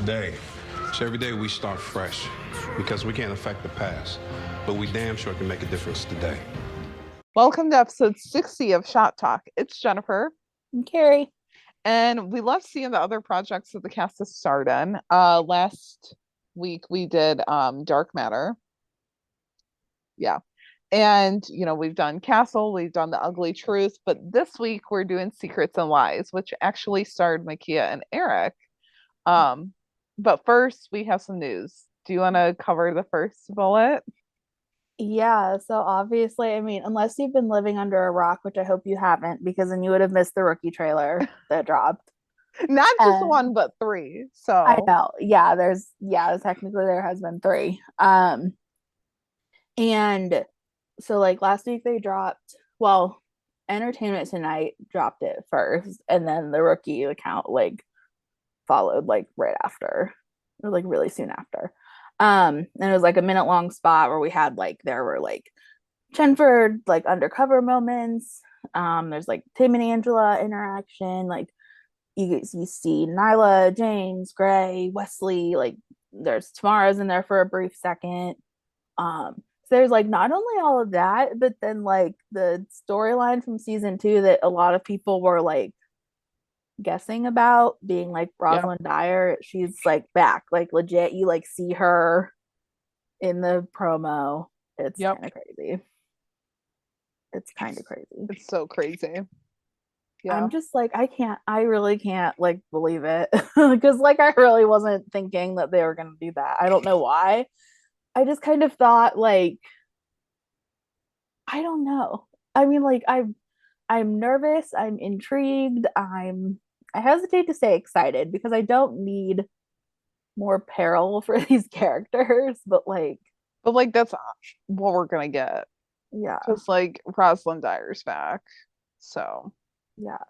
today. So every day we start fresh because we can't affect the past, but we damn sure can make a difference today. Welcome to episode 60 of Shot Talk. It's Jennifer. And Carrie. And we love seeing the other projects that the cast has starred in. Last week we did Dark Matter. Yeah. And, we've done Castle, we've done The Ugly Truth, but this week we're doing Secrets and Lies, which actually starred Mekia and Eric. But first we have some news. Do you want to cover the first bullet? Yeah, so obviously, unless you've been living under a rock, which I hope you haven't, because then you would have missed the rookie trailer that dropped. Not just one, but three. So I know. Yeah, technically there has been three. And so like last week they dropped, Entertainment Tonight dropped it first, and then the rookie account followed right after, or really soon after. And it was a minute long spot where we had there were Chenford undercover moments. There's Tim and Angela interaction. You see Nyla, James, Gray, Wesley. There's Tamara's in there for a brief second. So there's not only all of that, but then the storyline from season 2 that a lot of people were guessing about being Rosalind Dyer. She's back, legit. You see her in the promo. It's kind of crazy. It's kind of crazy. It's so crazy. Yeah. I'm just I really can't believe it, because I really wasn't thinking that they were gonna do that. I don't know why. I just kind of thought I don't know. I'm nervous, I'm intrigued, I hesitate to say excited because I don't need more peril for these characters, but that's what we're gonna get. Yeah. Just Rosalind Dyer's back. So yeah.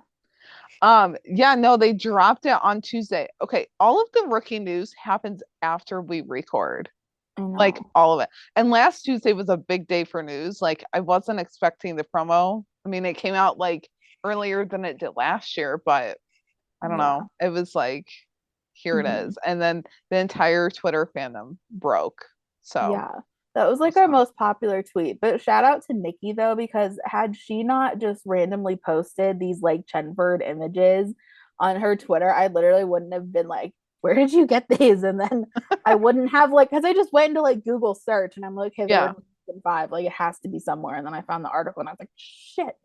No, they dropped it on Tuesday. Okay, all of the rookie news happens after we record. All of it. And last Tuesday was a big day for news. I wasn't expecting the promo. It came out earlier than it did last year, but I don't know. It was here it is. And then the entire Twitter fandom broke. So yeah, that was our most popular tweet. But shout out to Nikki though, because had she not just randomly posted these Chenford images on her Twitter, I literally wouldn't have been where did you get these? And then I wouldn't have because I just went into Google search and I'm hey, they're in 5, it has to be somewhere. And then I found the article and I was shit.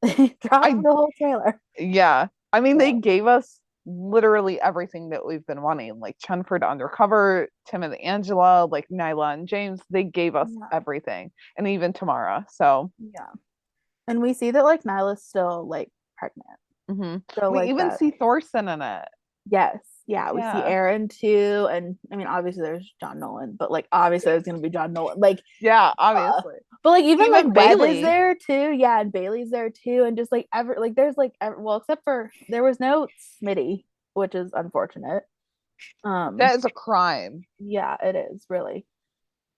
They dropped the whole trailer. Yeah. They gave us literally everything that we've been wanting, Chenford undercover, Tim and Angela, Nyla and James. They gave us everything, and even Tamara. So and we see that Nyla's still pregnant. Mm-hmm. So we even see Thorson in it. Yes. Yeah, we see Aaron too, and obviously there's John Nolan, but obviously there's gonna be John Nolan. Obviously. But even Bailey is there too. Yeah, and Bailey's there too, and just there's except for there was no Smitty, which is unfortunate. That is a crime. Yeah, it is really.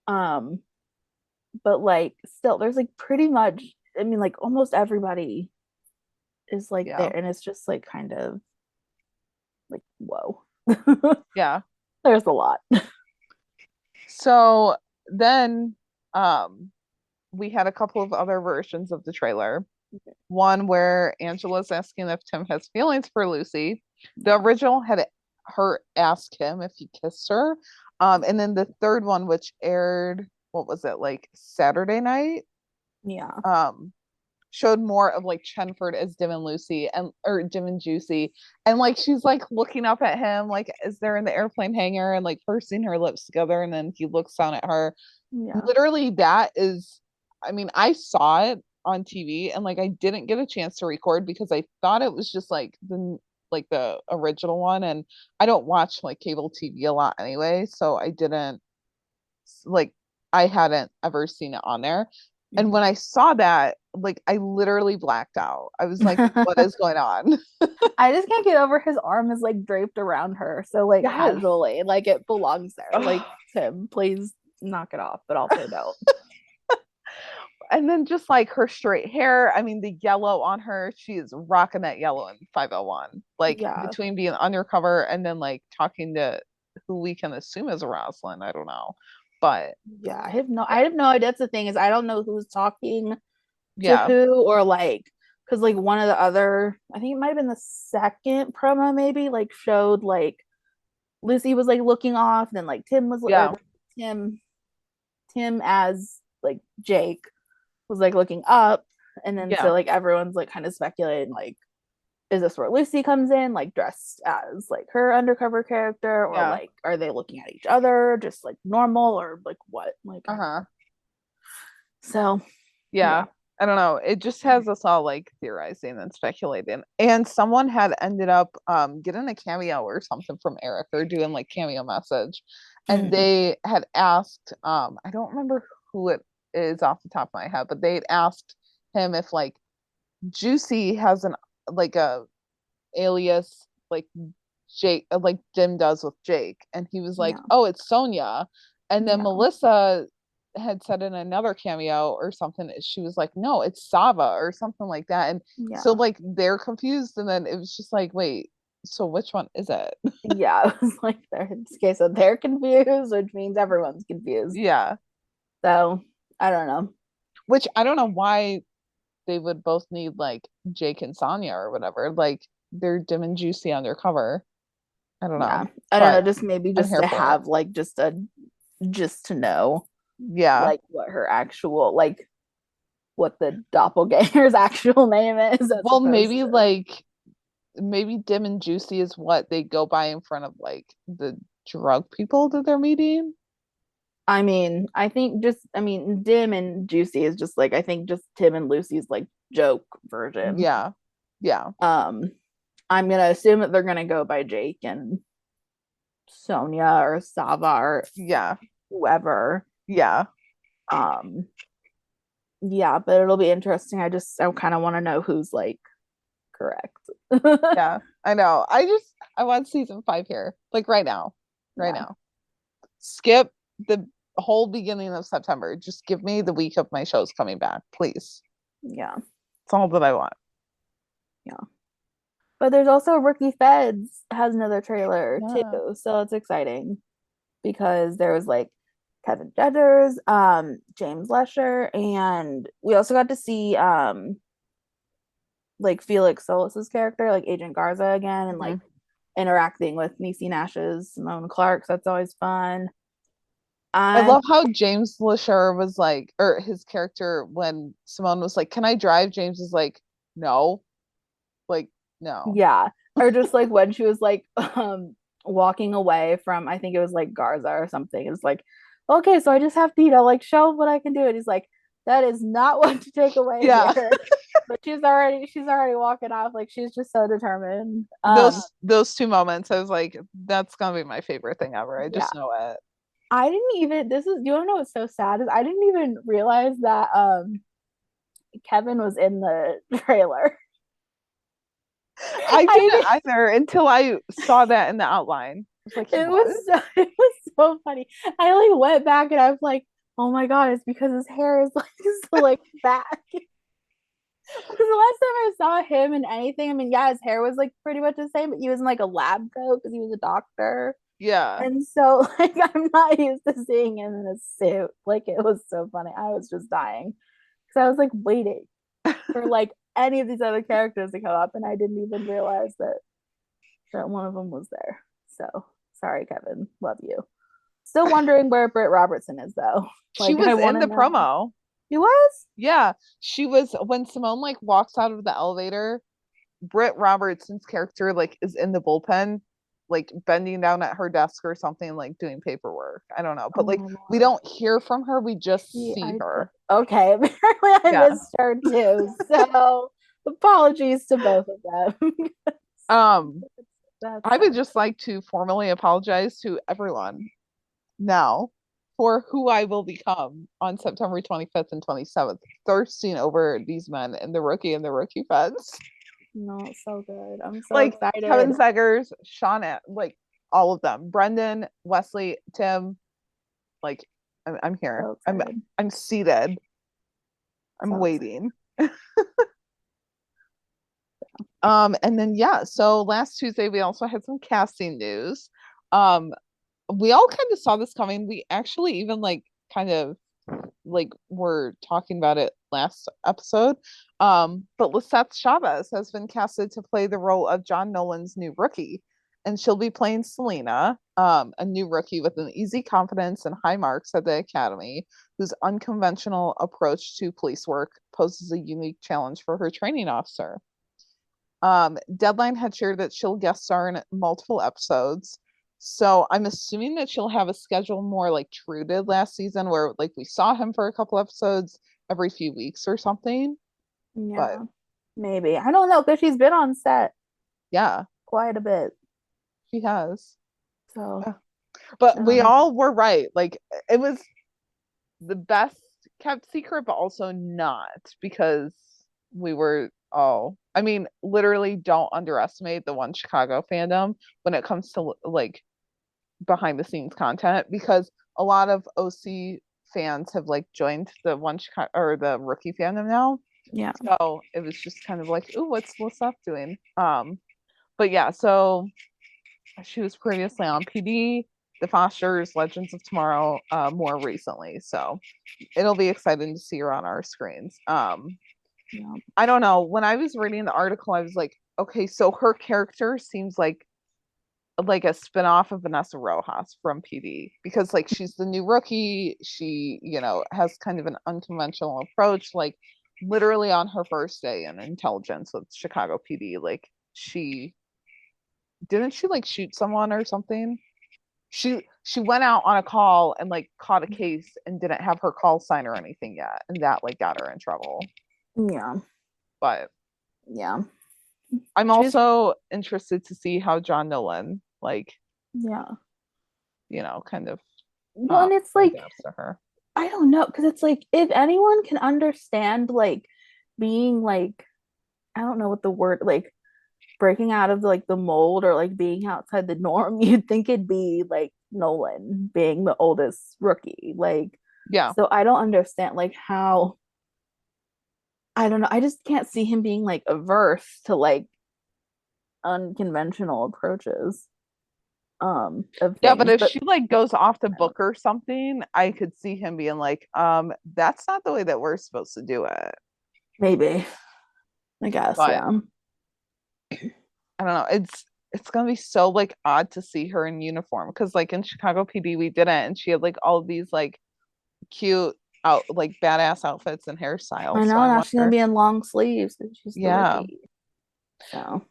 But still, there's pretty much. Almost everybody is there, and it's just kind of. Whoa. Yeah, there's a lot. So then we had a couple of other versions of the trailer. One where Angela's asking if Tim has feelings for Lucy. The original had her ask him if he kissed her, and then the third one, which aired, what was it, Saturday night, showed more of Chenford as Dim and Lucy, or Dim and Juicy, and she's looking up at him as they're in the airplane hangar, and pursing her lips together, and then he looks down at her. Literally, that is, I saw it on TV, and I didn't get a chance to record because I thought it was just the original one, and I don't watch cable TV a lot anyway, so I didn't I hadn't ever seen it on there. And when I saw that, I literally blacked out. I was what is going on? I just can't get over his arm is draped around her. So casually, it belongs there. Tim, please knock it off, but also don't. And then just her straight hair, the yellow on her, she is rocking that yellow in 501. Between being undercover and then talking to who we can assume is Rosalind. I don't know, but Yeah, I have no idea. That's the thing, is I don't know who's talking to yeah, who, or like, because like one of the other, I think it might have been the second promo, maybe, like showed like Lucy was like looking off, and then like Tim was, yeah, or Tim as like Jake was like looking up, and then yeah, so like everyone's like kind of speculating like, is this where Lucy comes in, like dressed as like her undercover character, or yeah. like are they looking at each other just like normal, or like what? Like, Uh-huh. so Yeah. I don't know. It just has us all like theorizing and speculating. And someone had ended up getting a cameo or something from Eric, or doing like cameo message. And they had asked, I don't remember who it is off the top of my head, but they'd asked him if like Juicy has an like a alias like Jake, like Jim does with Jake, and he was like, Yeah. "Oh, it's Sonia." And then Yeah. Melissa had said in another cameo or something, she was like, "No, it's Sava," or something like that. And so Yeah. like they're confused, and then it was just like, wait, so which one is it? Yeah, it was like okay, so they're confused, which means everyone's confused. Yeah, So I don't know. which I don't know why they would both need like Jake and Sonya or whatever. Like they're dim and juicy undercover. I don't Yeah, know, I don't know. but Just maybe I'm just here to for it. have like just to know Yeah. like what her actual, like what the doppelganger's actual name is, as Well, opposed maybe to, like maybe dim and juicy is what they go by in front of like the drug people that they're meeting. I mean, I think just, I mean, dim and juicy is just like, I think just Tim and Lucy's like joke version. Yeah. Yeah. I'm gonna assume that they're gonna go by Jake and Sonia or Sava or Yeah. whoever. Yeah. Um, yeah, but it'll be interesting. I kind of want to know who's like correct. Yeah. I know. I want season 5 here. Like right now. Right Yeah. now. Skip the whole beginning of September. Just give me the week of my shows coming back, please. Yeah. That's all that I want. Yeah. But there's also Rookie Feds has another trailer Yeah. too. So it's exciting because there was like Kevin Jeders, James Lesher, and we also got to see like Felix Solis's character, like Agent Garza again, and like interacting with Niecy Nash's Simone Clark. So that's always fun. I love how James Lesher was like, or his character, when Simone was like, "Can I drive?" James is like, "No." Like, no. Yeah. Or just like when she was like walking away from, I think it was like Garza or something. It's like, okay, so I just have to, like show what I can do. And he's like, that is not what to take away Yeah. here. But she's already walking off. Like she's just so determined. Those two moments, I was like, that's gonna be my favorite thing ever. I just know it. I didn't even, this is, you wanna know what's so sad is I didn't even realize that Kevin was in the trailer. I didn't either until I saw that in the outline. I was like, it was so funny. I like went back and I was like, oh my god, it's because his hair is like slick back. Because the last time I saw him in anything, I mean, yeah, his hair was like pretty much the same, but he was in like a lab coat because he was a doctor. Yeah. And so like I'm not used to seeing him in a suit. Like it was so funny. I was just dying. Because I was like waiting for like any of these other characters to come up, and I didn't even realize that one of them was there. So sorry, Kevin. Love you. Still wondering where Britt Robertson is though. She was in the promo. She was? Yeah. She was, when Simone like walks out of the elevator, Britt Robertson's character like is in the bullpen, like bending down at her desk or something, like doing paperwork. I don't know. But like we don't hear from her, we just see her. Okay. Apparently I missed her too. So apologies to both of them. I would just like to formally apologize to everyone now for who I will become on September 25th and 27th, thirsting over these men and the Rookie and the Rookie Feds. No, it's so good. I'm so like excited. Kevin Zegers, Sean, like all of them, Brendan, Wesley, Tim. Like I'm here. So I'm seated. I'm so waiting. And then yeah, so last Tuesday we also had some casting news. we all kind of saw this coming. We actually even like kind of like were talking about it last episode. But Lisette Chavez has been casted to play the role of John Nolan's new rookie, and she'll be playing Selena, a new rookie with an easy confidence and high marks at the academy, whose unconventional approach to police work poses a unique challenge for her training officer. Deadline had shared that she'll guest star in multiple episodes. So I'm assuming that she'll have a schedule more like True did last season, where like we saw him for a couple episodes every few weeks or something. Yeah, But maybe. I don't know because she's been on set yeah, quite a bit. she has. So, Yeah. But we all were right. Like it was the best kept secret, but also not, because we were all, I mean, literally don't underestimate the One Chicago fandom when it comes to like behind the scenes content, because a lot of OC fans have like joined the One Chicago or the rookie fandom now. yeah. So it was just kind of like, ooh, what's up doing? But yeah, so she was previously on PD, The Fosters, Legends of Tomorrow, more recently. So it'll be exciting to see her on our screens. Yeah. I don't know. When I was reading the article, I was like, okay, so her character seems like a spin-off of Vanessa Rojas from PD, because like she's the new rookie. She, has kind of an unconventional approach, like literally on her first day in intelligence with Chicago PD, like she like shoot someone or something. She went out on a call and like caught a case and didn't have her call sign or anything yet, and that like got her in trouble. Yeah. But yeah, I'm also interested to see how John Nolan like kind of well, and it's like adapts to her. I don't know, because it's like if anyone can understand like being like, I don't know what the word, like breaking out of like the mold or like being outside the norm, you'd think it'd be like Nolan being the oldest rookie. Like, Yeah. So I don't understand like how, I don't know, I just can't see him being like averse to like unconventional approaches. Of Yeah, things. but if she like goes off to book or something, I could see him being like, that's not the way that we're supposed to do it. Maybe. I guess, But yeah. I don't know. It's gonna be so like odd to see her in uniform, because like in Chicago PD we didn't, and she had like all of these like cute out like badass outfits and hairstyles. I know, So I now wonder, she's gonna be in long sleeves because she's the rookie. So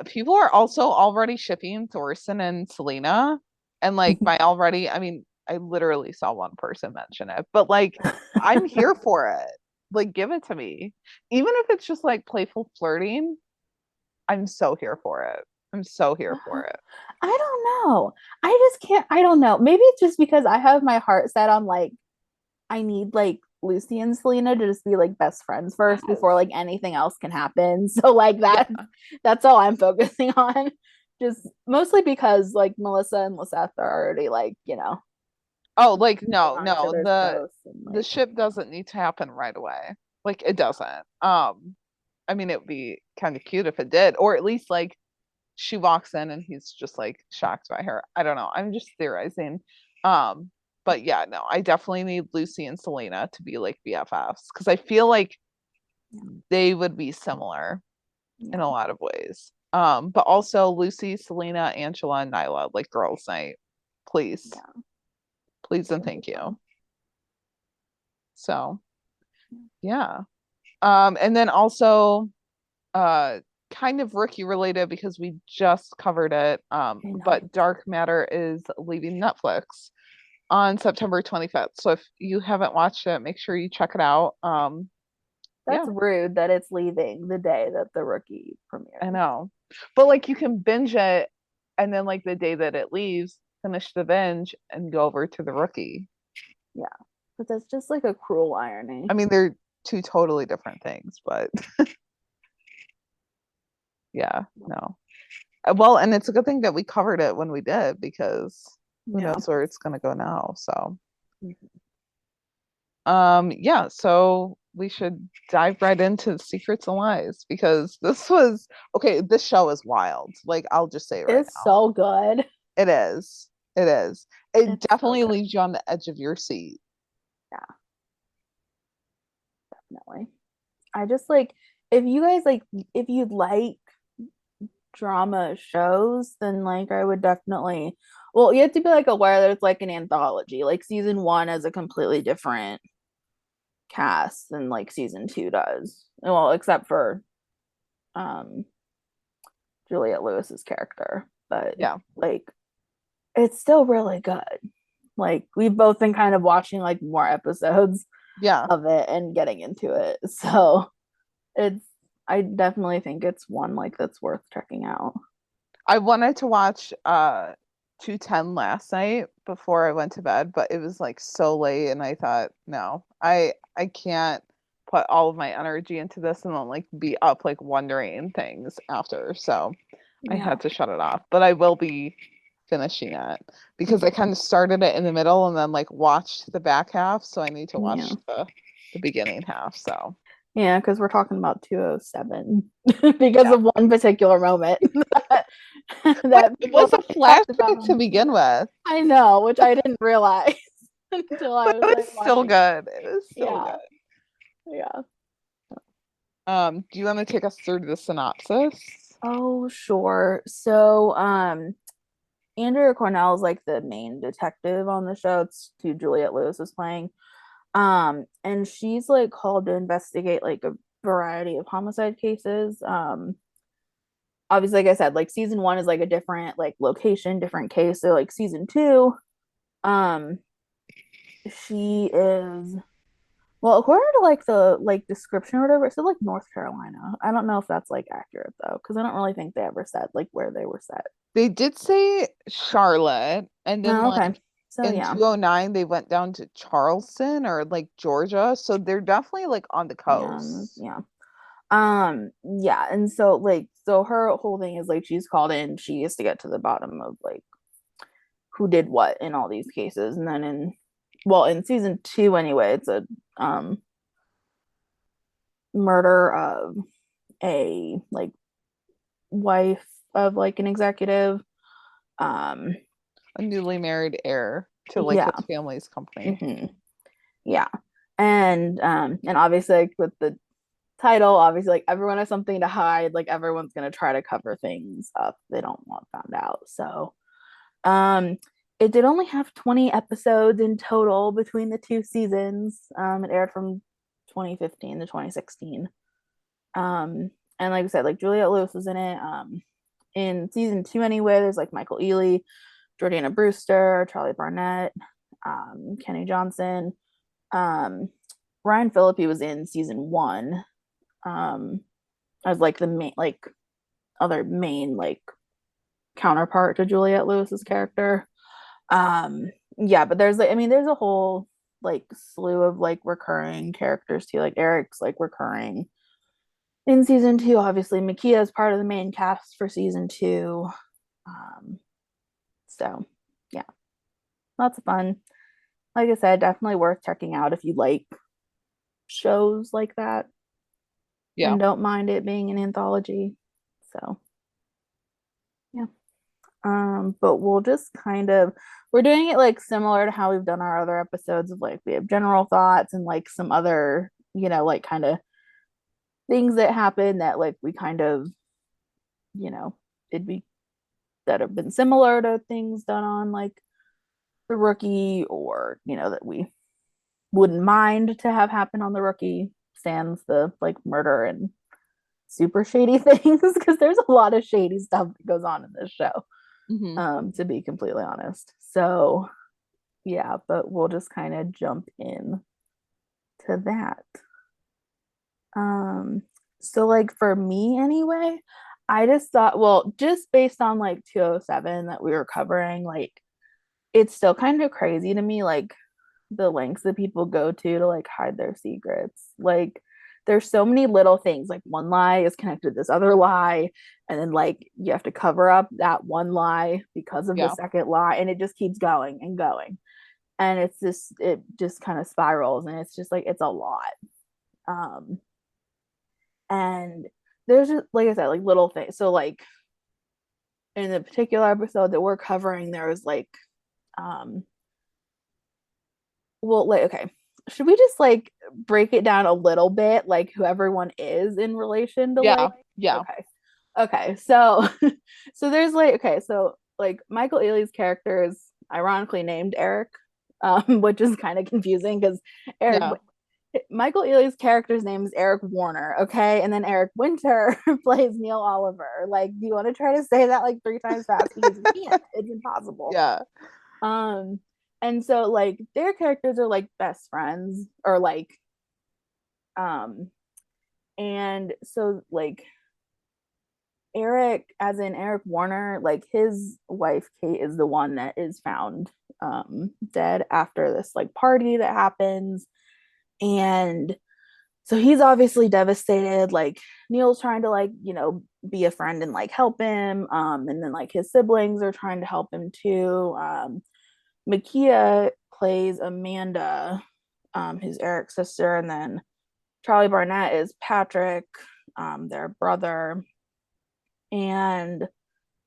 people are also already shipping Thorson and Selena, and like by already, I mean I literally saw one person mention it, but like I'm here for it. Like give it to me, even if it's just like playful flirting. I'm so here for it. I'm so here for it. I don't know. I just can't. I don't know. Maybe it's just because I have my heart set on like I need like Lucy and Selena to just be like best friends first before like anything else can happen. So like that's all I'm focusing on. Just mostly because like Melissa and Lisette are already like, Oh, like no, on each other's posts and, the like, ship doesn't need to happen right away. Like it doesn't. I mean it would be kind of cute if it did, or at least like she walks in and he's just like shocked by her. I don't know. I'm just theorizing. But yeah, no, I definitely need Lucy and Selena to be like BFFs, because I feel like they would be similar in a lot of ways. But also Lucy, Selena, Angela, and Nyla, like girls' night. Please. Yeah. Please and thank you. So yeah. And then also kind of rookie related, because we just covered it. But Dark Matter is leaving Netflix on September 25th. So if you haven't watched it, make sure you check it out. That's rude that it's leaving the day that the rookie premieres. I know. But like you can binge it, and then like the day that it leaves, finish the binge and go over to the rookie. Yeah. But that's just like a cruel irony. I mean, they're two totally different things, but yeah, no. Well, and it's a good thing that we covered it when we did, because who knows where it's gonna go now. So yeah, so we should dive right into the secrets and lies, because this show is wild. Like I'll just say right it's now. so good. It is. It is. It It's so definitely good. leaves you on the edge of your seat. Definitely. I just like, if you guys like, if you like drama shows, then like I would definitely, well, you have to be like aware that it's like an anthology. Like season one has a completely different cast than like season two does. Well, except for um Juliette Lewis's character. But Yeah. like it's still really good. Like we've both been kind of watching like more episodes Yeah. of it and getting into it. So it's, I definitely think it's one like that's worth checking out. I wanted to watch 210 last night before I went to bed, but it was like so late and I thought, no, I can't put all of my energy into this and then like be up like wondering things after. So I Yeah. had to shut it off. But I will be finishing it because I kind of started it in the middle and then like watched the back half. So I need to watch Yeah. the beginning half. So Yeah, because we're talking about 207 because yeah. of one particular moment that, But that it people was a talked about flashback on to the begin show. with. I know, which I didn't realize until I But was it like was still watching. good. It was still Yeah, good. yeah. Do you want to take us through the synopsis? Oh, sure. So, Andrea Cornell is like the main detective on the show. It's who Juliette Lewis is playing. And she's like called to investigate like a variety of homicide cases. Obviously, like I said, like season one is like a different like location, different case. So like season two, um, she is, well, according to like the like description or whatever, it said like North Carolina. I don't know if that's like accurate though, because I don't really think they ever said like where they were set. They did say Charlotte, and then Oh, okay. like So in yeah. 209 they went down to Charleston or like Georgia. So they're definitely like on the Yeah, coast. yeah. Yeah, and so like so her whole thing is like she's called in, she has to get to the bottom of like who did what in all these cases. And then in, well, in season two anyway, it's a um murder of a like wife of like an executive. Um A newly married heir to like yeah. his family's company. Hmm. Yeah. And obviously like with the title, obviously like everyone has something to hide, like everyone's gonna try to cover things up they don't want found out. So it did only have 20 episodes in total between the two seasons. It aired from 2015 to 2016. And like I said, like Juliette Lewis was in it. In season two anyway, there's like Michael Ealy, Jordana Brewster, Charlie Barnett, Kenny Johnson. Um, Ryan Phillippe was in season one, um, as like the main, like other main like counterpart to Juliette Lewis's character. Yeah, but there's like, I mean, there's a whole like slew of like recurring characters too. Like Eric's like recurring in season two. Obviously, Mekia is part of the main cast for season two. Um, so yeah, lots of fun. Like I said, definitely worth checking out if you like shows like that Yeah. and don't mind it being an anthology. So yeah. But we'll just kind of, we're doing it like similar to how we've done our other episodes of like we have general thoughts and like some other, you know, like kind of things that happen that like we kind of, you know, it'd be that have been similar to things done on like the rookie, or you know that we wouldn't mind to have happen on the rookie, sans the like murder and super shady things, because there's a lot of shady stuff that goes on in this show, Hmm. to be completely honest. So yeah, but we'll just kind of jump in to that. um so like for me anyway, I just thought, well, just based on like 207 that we were covering, like it's still kind of crazy to me like the lengths that people go to like hide their secrets. Like there's so many little things, like one lie is connected to this other lie, and then like you have to cover up that one lie because of the Yeah. second lie, and it just keeps going and going, and it's just, it just kind of spirals, and it's just like it's a lot. um and there's just, like I said, like little things. So like in the particular episode that we're covering, there was like Well, like, okay, should we just like break it down a little bit, like who everyone is in relation to Yeah, like, yeah, okay, so so there's like, okay, so like Michael Ealy's character is ironically named Eric, which is kind of confusing because Eric yeah. Michael Ealy's character's name is Eric Warner, okay, and then Eric Winter plays Neil Oliver. Like, do you want to try to say that like 3 times fast? Because you can't, it's impossible. Yeah. um and so like their characters are like best friends, or like um and so like Eric, as in Eric Warner, like his wife Kate is the one that is found dead after this like party that happens. And so he's obviously devastated. Like Neil's trying to like, be a friend and like help him. And then like his siblings are trying to help him too. Mekia plays Amanda, who's Eric's sister, and then Charlie Barnett is Patrick, their brother, and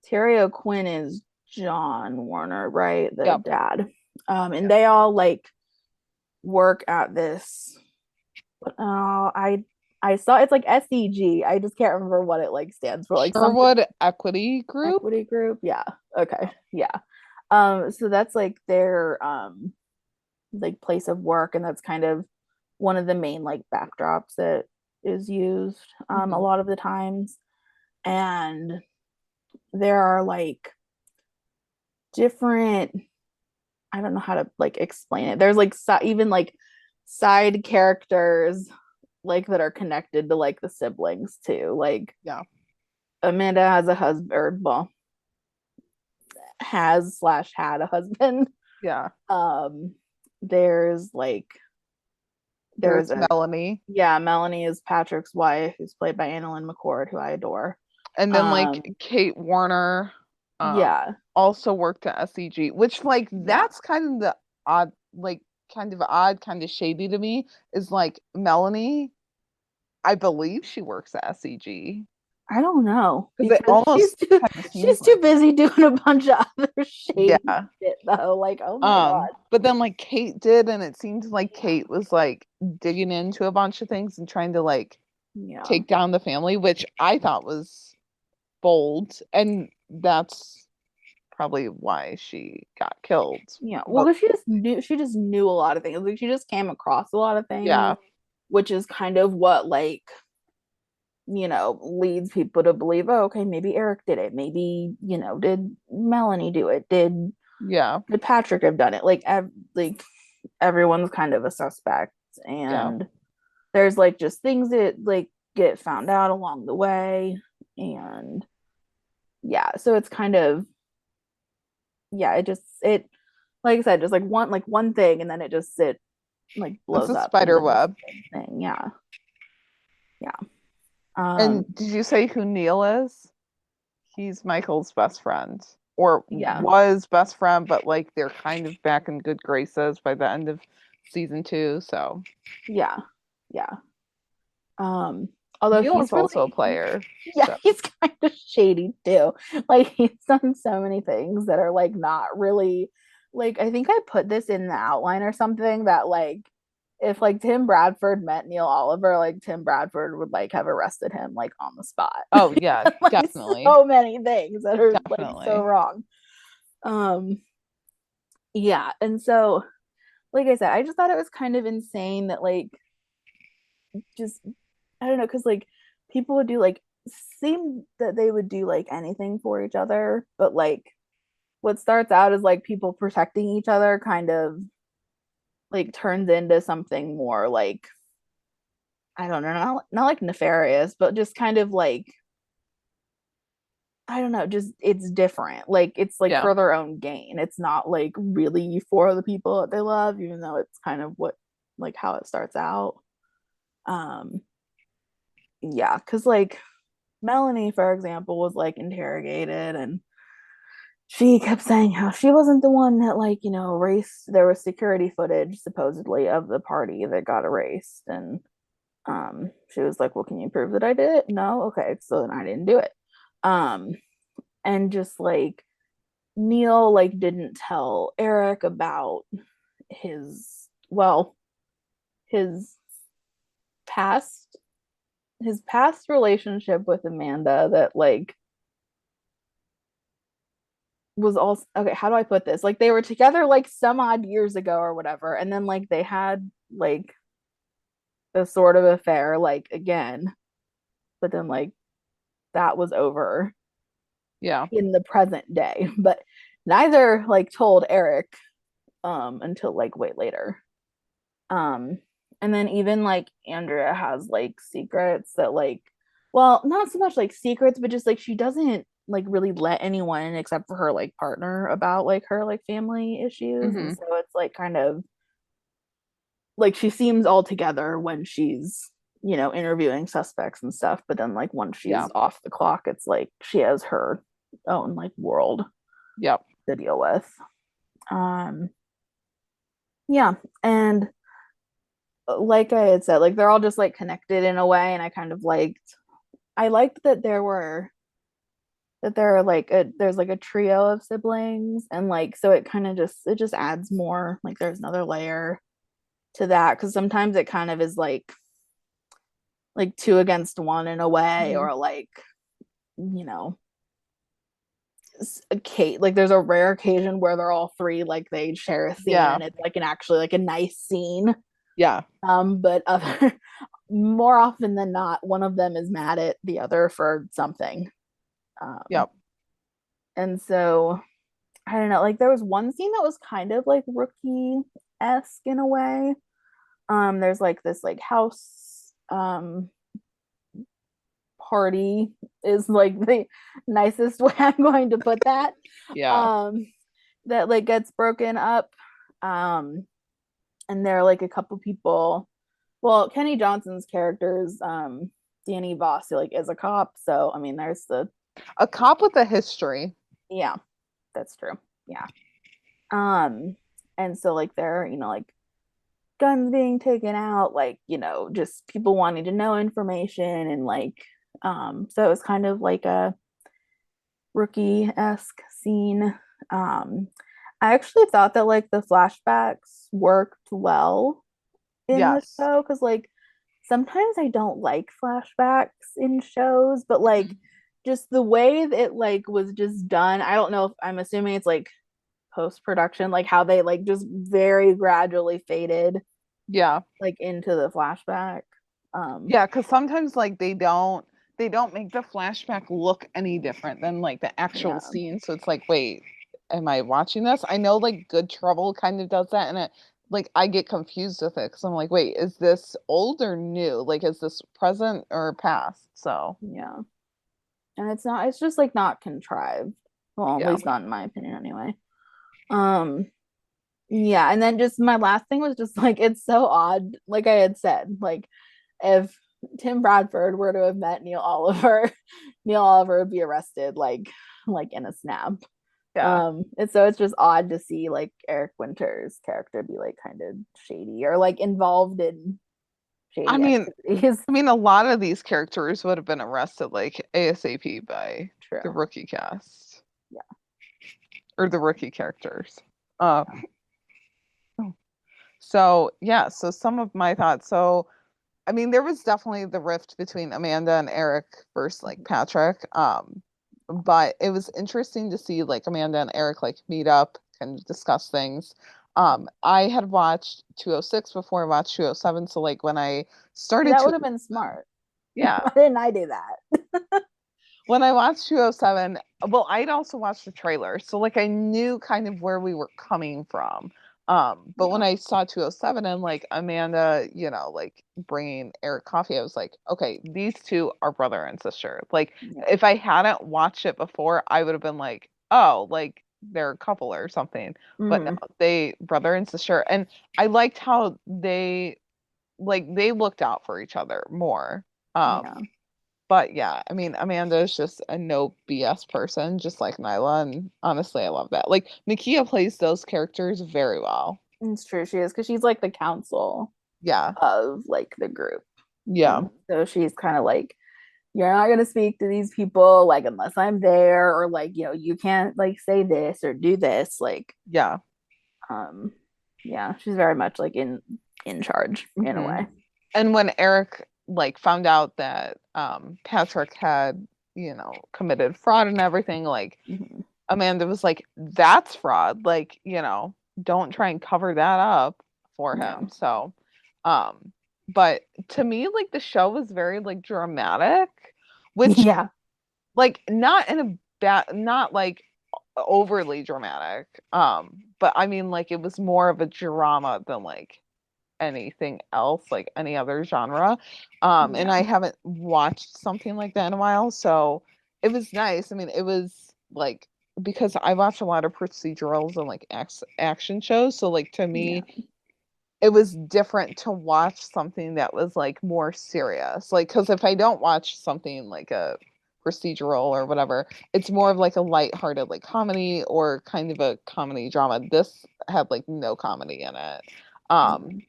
Terry O'Quinn is John Warner, right? The Yep. dad. And they all like work at this. I saw it's like SEG. I just can't remember what it like stands for. Like Sherwood Equity Group. Equity Group. Yeah. Okay. Yeah. So that's like their like place of work, and that's kind of one of the main like backdrops that is used a lot of the times. And there are like different, I don't know how to like explain it. There's like even like side characters like that are connected to like the siblings too. Like Yeah. Amanda has a husband, or well, has / had a husband. Yeah. There's like There's Melanie. Yeah, Melanie is Patrick's wife, who's played by Annalyn McCord, who I adore. And then like Kate Warner Yeah, also worked at SEG, which like that's kind of the odd, like kind of shady to me, is like Melanie, I believe she works at SEG. I don't know, Because it because almost she's too busy doing a bunch of other shady yeah. shit though. Like, oh my god. But then like Kate did, and it seemed like Kate was like digging into a bunch of things and trying to like take down the family, which I thought was bold, and that's probably why she got killed. Yeah, well, But, she just knew a lot of things. Like she just came across a lot of things. yeah, which is kind of what like leads people to believe, oh, okay, maybe Eric did it. Maybe did Melanie do it? Did Patrick have done it? Like everyone's kind of a suspect, and there's like just things that like get found out along the way, and yeah, so it's kind of it like I said, just like one thing, and then it like blows it's a up spider web thing. Yeah. And did you say who Neil is? He's Michael's best friend, or was best friend, but like they're kind of back in good graces by the end of season 2. So yeah. Although Neil he's is also a player. Yeah, so. He's kind of shady too. Like he's done so many things that are like not really like, I think I put this in the outline or something, that like if like Tim Bradford met Neil Oliver, like Tim Bradford would like have arrested him like on the spot. Oh yeah, like, definitely. So many things that are like so wrong. Yeah, and so like I said, I just thought it was kind of insane that like just I don't know, because like people would do like seem that they would do like anything for each other, but like what starts out as like people protecting each other kind of like turns into something more like, I don't know, not like nefarious, but just kind of like, I don't know, just it's different. Like it's like for their own gain. It's not like really for the people that they love, even though it's kind of what like how it starts out. Yeah, because like Melanie, for example, was like interrogated, and she kept saying how she wasn't the one that like erased. There was security footage supposedly of the party that got erased, and she was like, well, can you prove that I did it? No. Okay, so then I didn't do it. And just like Neil like didn't tell Eric about his his past relationship with Amanda that like was also okay, how do I put this? Like they were together like some odd years ago or whatever, and then like they had like a sort of affair like again, but then like that was over Yeah. in the present day. But neither like told Eric until like way later. Um and then even like Andrea has like secrets that like well, not so much like secrets, but just like she doesn't like really let anyone in except for her like partner about like her like family issues. And so it's like kind of like she seems all together when she's, you know, interviewing suspects and stuff, but then like once she's Yeah. off the clock, it's like she has her own like world Yep. to deal with. Um yeah, and like I had said, like they're all just like connected in a way, and I liked that there are like there's like a trio of siblings, and like so it just adds more, like there's another layer to that, because sometimes it kind of is like two against one in a way, or like, you know, Kate, like there's a rare occasion where they're all three like they share a scene, Yeah. and it's like an actually like a nice scene. Yeah. But other more often than not, one of them is mad at the other for something. Yep. And so I don't know, like there was one scene that was kind of like rookie-esque in a way. There's like this like house party is like the nicest way I'm going to put that. Yeah. That like gets broken up. And there are like a couple people. Well, Kenny Johnson's character's Danny Voss, who like is a cop. So I mean there's A cop with a history. yeah, that's true. Yeah. And so like there are, you know, like guns being taken out, like, you know, just people wanting to know information, and like so it was kind of like a rookie-esque scene. I actually thought that like the flashbacks worked well in the Yes. show, because like sometimes I don't like flashbacks in shows, but like just the way that it like was just done, I don't know if I'm assuming it's like post production, like how they like just very gradually faded Yeah. like into the flashback. Yeah, because sometimes like they don't make the flashback look any different than like the actual Yeah, scene. So it's like, wait, am I watching this? I know like Good Trouble kind of does that, and it like I get confused with it because I'm like, wait, is this old or new? Like, is this present or past? So yeah, and it's just like not contrived. Well, at yeah. least not in my opinion anyway. Um, yeah, and then just my last thing was just like it's so odd, like I had said, like if Tim Bradford were to have met Neil Oliver, Neil Oliver would be arrested like in a snap. Yeah. And so it's just odd to see like Eric Winter's character be like kind of shady or like involved in I shady mean, activities. I mean, a lot of these characters would have been arrested like ASAP by the True. rookie cast Yeah. or the rookie characters. Uh, so yeah, so some of my thoughts. So I mean, there was definitely the rift between Amanda and Eric versus like Patrick. But it was interesting to see like Amanda and Eric like meet up and discuss things. I had watched 206 before I watched 207, so like when I See, started that to would have been smart. yeah, Why didn't I do that? when I watched 207, well, I'd also watched the trailer, so like I knew kind of where we were coming from. But when Yeah. I saw 207 and like Amanda, you know, like bringing Eric coffee, I was like, okay, these two are brother and sister. Like, Yeah. if I hadn't watched it before, I would have been like, oh, like they're a couple or something. But no, Mm-hmm. they brother and sister, and I liked how they looked out for each other more. Yeah. But yeah, I mean, Amanda is just a no BS person, just like Nyla. And honestly, I love that. Like, Mekia plays those characters very well. It's true, she is, because she's like the counsel Yeah. of like the group. Yeah. And so she's kind of like you're not gonna speak to these people like unless I'm there, or like, you can't like say this or do this. Like, Yeah. um, yeah, she's very much like in charge in a Mhm. way. And when Eric like found out that Patrick had, committed fraud and everything, like Mhm. Amanda was like, that's fraud. Like, don't try and cover that up for Yeah. him. So, but to me, like the show was very like dramatic, which Yeah. like not in a bad, not like overly dramatic. But I mean, like it was more of a drama than like anything else, like any other genre. And Yeah. I haven't watched something like that in a while, so it was nice. I mean, it was like because I watch a lot of procedurals and like action shows, so like to Yeah. me, it was different to watch something that was like more serious. Like, because if I don't watch something like a procedural or whatever, it's more of like a lighthearted like comedy or kind of a comedy drama. This had like no comedy in it. Um,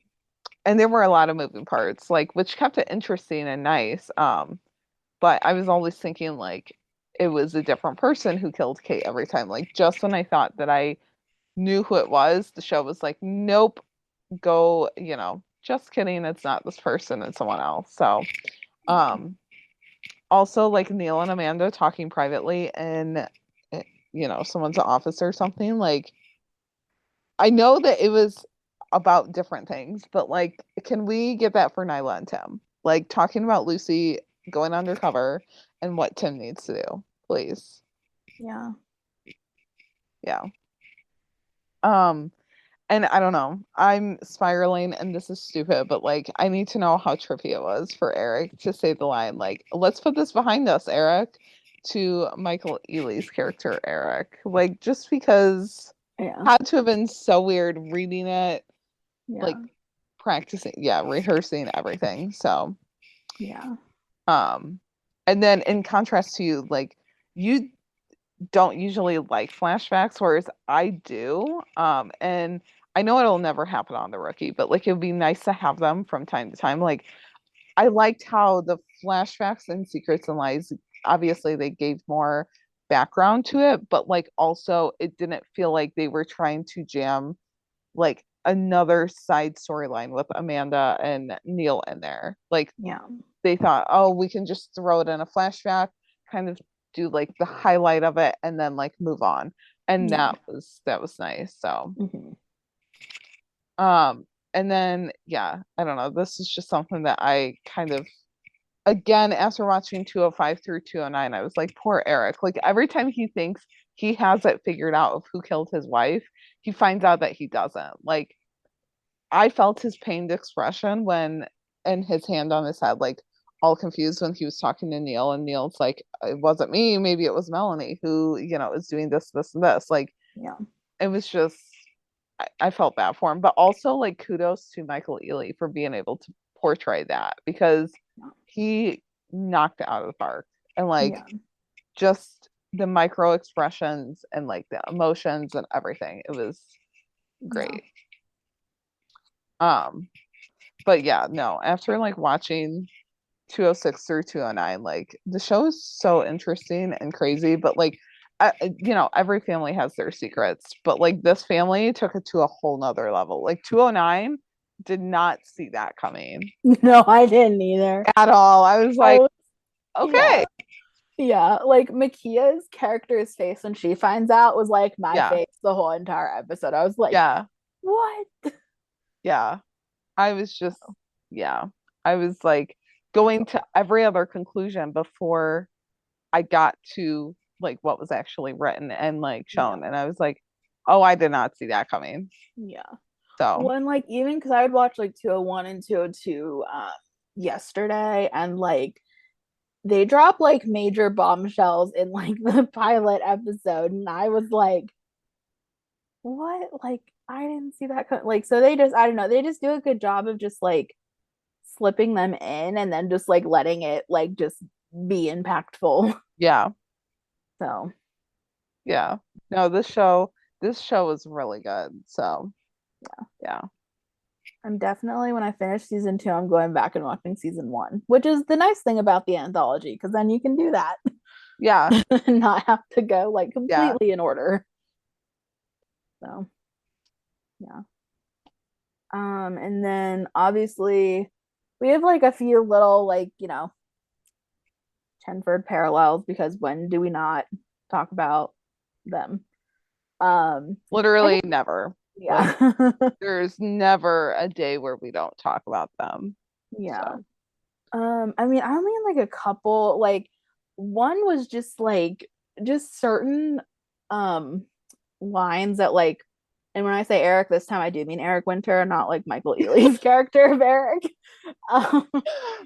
and there were a lot of moving parts, like which kept it interesting and nice. But I was always thinking like it was a different person who killed Kate every time. Like just when I thought that I knew who it was, the show was like, nope, go, just kidding, it's not this person, it's someone else. So um also like Neil and Amanda talking privately in someone's office or something, like I know that it was about different things, but like, can we get that for Nyla and Tim? Like talking about Lucy going undercover and what Tim needs to do, please. Yeah. Yeah. Um, and I don't know. I'm spiraling and this is stupid, but like I need to know how trippy it was for Eric to say the line, like, let's put this behind us, Eric, to Michael Ealy's character, Eric. Like just because Yeah. had to have been so weird reading it, like Yeah. practicing, yeah, rehearsing everything. So, Yeah. um, and then in contrast to you, like you don't usually like flashbacks, whereas I do. And I know it'll never happen on The Rookie, but like it would be nice to have them from time to time. Like I liked how the flashbacks in Secrets and Lies, obviously they gave more background to it, but like also it didn't feel like they were trying to jam like another side storyline with Amanda and Neil in there. Like Yeah. they thought, oh, we can just throw it in a flashback, kind of do like the highlight of it and then like move on. And Yeah. that was nice. So Mhm. and then yeah, I don't know. This is just something that I kind of again after watching 205 through 209, I was like, poor Eric. Like every time he thinks he has it figured out of who killed his wife, he finds out that he doesn't. Like I felt his pained expression when, and his hand on his head, like all confused when he was talking to Neil, and Neil's like, "It wasn't me. Maybe it was Melanie who, is doing this, this, and this." Like Yeah. it was just, I felt bad for him, but also like kudos to Michael Ealy for being able to portray that because he knocked it out of the park, and like Yeah. just the micro expressions and like the emotions and everything. It was Yeah. great. Um, but yeah, no, after like watching 206 through 209, like the show is so interesting and crazy, but like every family has their secrets, but like this family took it to a whole nother level. Like 209 did not see that coming No, I didn't either. at all. I was I like, was, okay. yeah. Yeah. Like Mekia's character's face when she finds out was like my Yeah. face the whole entire episode. I was like, Yeah. what? Yeah. I was just, yeah. I was like going to every other conclusion before I got to like what was actually written and like shown. Yeah. And I was like, oh, I did not see that coming. Yeah. So When like even because I would watch like 201 and 202 yesterday, and like they drop like major bombshells in like the pilot episode, and I was like, what? Like I didn't see that like, so they just, I don't know, they just do a good job of just like slipping them in and then just like letting it like just be impactful. yeah. So Yeah. No, this show was really good. So yeah. I'm definitely, when I finish season 2, I'm going back and watching season 1, which is the nice thing about the anthology, because then you can do that Yeah. and not have to go like Yeah. completely in order. So, yeah. And then obviously we have like a few little like, Chenford parallels, because when do we not talk about them? Literally never. Like, yeah. there's never a day where we don't talk about them. Yeah. So, I mean, I only had like a couple, like one was just like just certain lines that like, and when I say Eric this time I do mean Eric Winter, not like Michael Ealy's character of Eric. Um,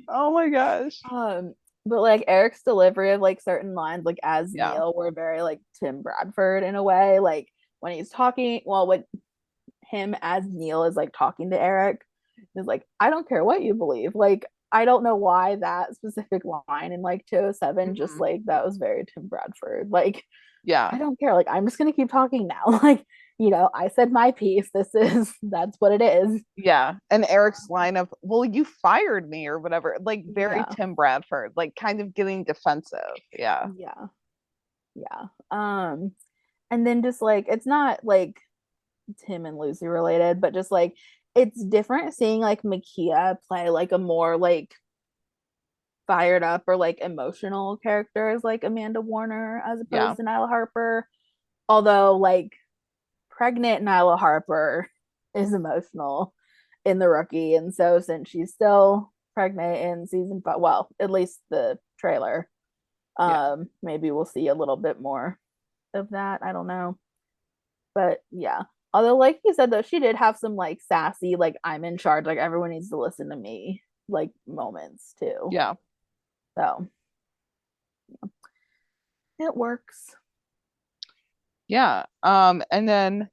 oh my gosh. but like Eric's delivery of like certain lines like as Yeah. Neil were very like Tim Bradford in a way. Like when he's talking, well, when him as Neil is like talking to Eric, is like, I don't care what you believe. Like, I don't know why that specific line in like 207, just like that was very Tim Bradford. Like, Yeah. I don't care. Like, I'm just gonna keep talking now. Like, I said my piece. That's what it is. Yeah. And Eric's line of, well, you fired me or whatever, like very Yeah. Tim Bradford, like kind of getting defensive. Yeah. Yeah. Yeah. And then just like it's not like Tim and Lucy related, but just like it's different seeing like Mekia play like a more like fired up or like emotional character as like Amanda Warner as opposed to Nyla Harper. Although like pregnant Nyla Harper is emotional in The Rookie, and so since she's still pregnant in season 5, well, at least the trailer, maybe we'll see a little bit more of that. I don't know, but yeah. Although, like you said, though, she did have some like sassy, like I'm in charge, like everyone needs to listen to me, like moments too. Yeah. So it works. Yeah. And then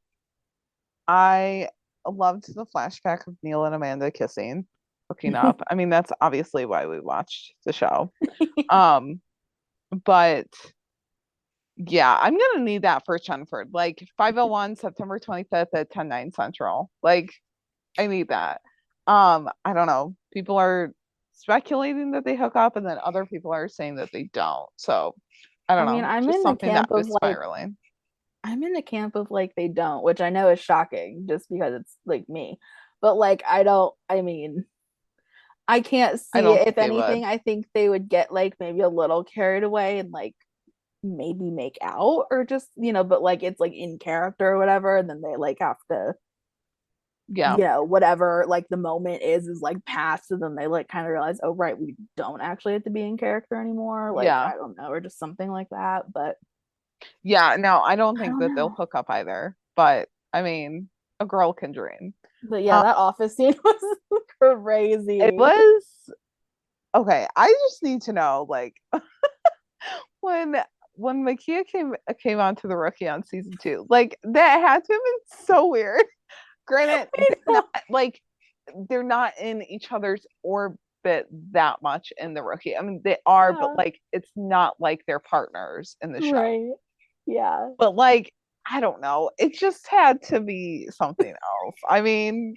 I loved the flashback of Neil and Amanda kissing, hooking up. I mean, that's obviously why we watched the show. But yeah, I'm gonna need that for Chenford. Like 501 September 25th at 10:09 Central. Like, I need that. I don't know. People are speculating that they hook up, and then other people are saying that they don't. So I don't I mean, know. I'm Just in the something that camp of was like spiraling. I'm in the camp of like they don't, which I know is shocking just because it's like me. But like I don't, I mean, I can't I see don't it. think If they would. anything, I think they would get like maybe a little carried away and like maybe make out or just, but like it's like in character or whatever, and then they like have to, Yeah. whatever like the moment is like past, and then they like kind of realize, oh right, we don't actually have to be in character anymore. Like Yeah. I don't know, or just something like that. But Yeah, no, I don't I think don't that they'll know. hook up either. But I mean, a girl can dream. But yeah, that office scene was It crazy. was okay. I just need to know, like, when Mekia came onto the Rookie on season 2, like that had to have been so weird. Granted, they're not in each other's orbit that much in the Rookie. I mean, they are, Yeah. but like it's not like they're partners in the show. Right. Yeah. But like, I don't know. It just had to be something else. I mean,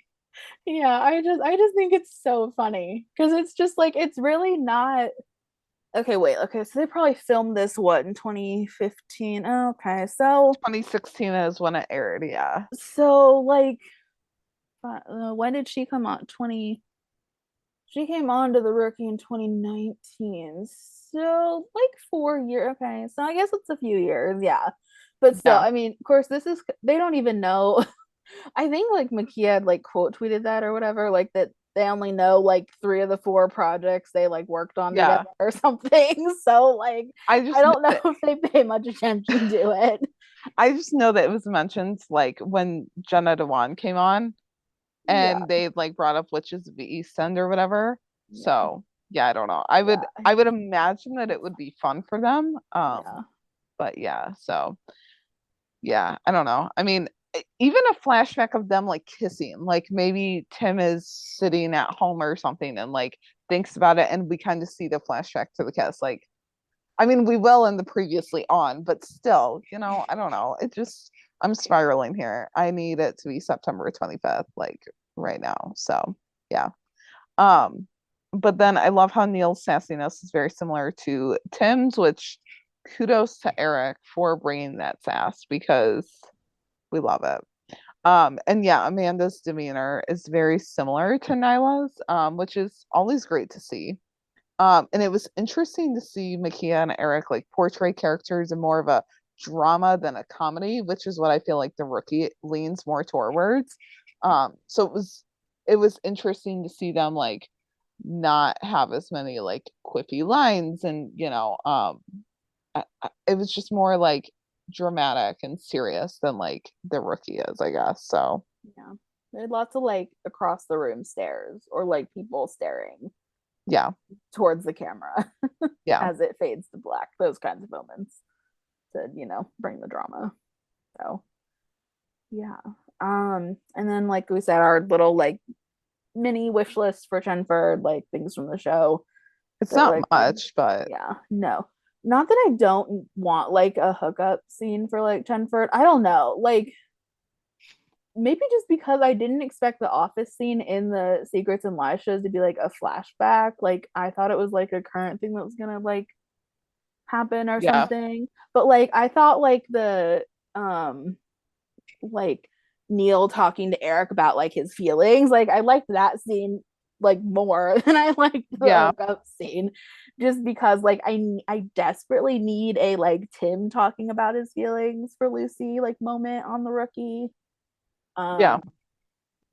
Yeah, I just think it's so funny because it's just like it's really not. Okay, wait. Okay, so they probably filmed this what in 2015. Okay, so 2016 is when it aired. Yeah. like when did she come on? She came on to the Rookie in 2019. So like 4 years. Okay, so I guess it's a few years. Yeah, but still, Yeah. I mean, of course, they don't even know. I think like Mekia had like quote tweeted that or whatever, like that they only know like 3 of the 4 projects they like worked on Yeah. together or something. So like I don't know that, if they pay much attention to it. I just know that it was mentioned like when Jenna Dewan came on Yeah. and they like brought up Witches of the East End or whatever. Yeah. So yeah, I don't know. I would imagine that it would be fun for them. Yeah. But yeah, so yeah, I don't know. I mean, even a flashback of them like kissing, like maybe Tim is sitting at home or something and like thinks about it, and we kind of see the flashback to the kiss. Like, I mean, we will in the previously on, but still, I don't know. It just, I'm spiraling here. I need it to be September 25th. Like, right now. So yeah. Um, but then I love how Neil's sassiness is very similar to Tim's, which kudos to Eric for bringing that sass because we love it. And yeah, Amanda's demeanor is very similar to Nyla's, which is always great to see. And it was interesting to see Mekia and Eric like portray characters in more of a drama than a comedy, which is what I feel like the rookie leans more towards. So it was interesting to see them like not have as many like quippy lines and it was just more like dramatic and serious than like the rookie is, I guess. So Yeah. There's lots of like across the room stares or like people staring yeah, towards the camera yeah, as it fades to black. Those kinds of moments to, bring the drama. So yeah. And then like we said, our little like mini wish list for Chenford, like things from the show. it's that, not like, much, but yeah, no. Not that I don't want like a hookup scene for like Chenford. I don't know. Like maybe just because I didn't expect the office scene in the Secrets and Lies shows to be like a flashback. Like I thought it was like a current thing that was gonna like happen or yeah, something. But like I thought like the like Neil talking to Eric about like his feelings. Like I liked that scene like more than I liked the yeah, hookup scene, just because like I desperately need a like Tim talking about his feelings for Lucy like moment on the rookie. yeah, Um,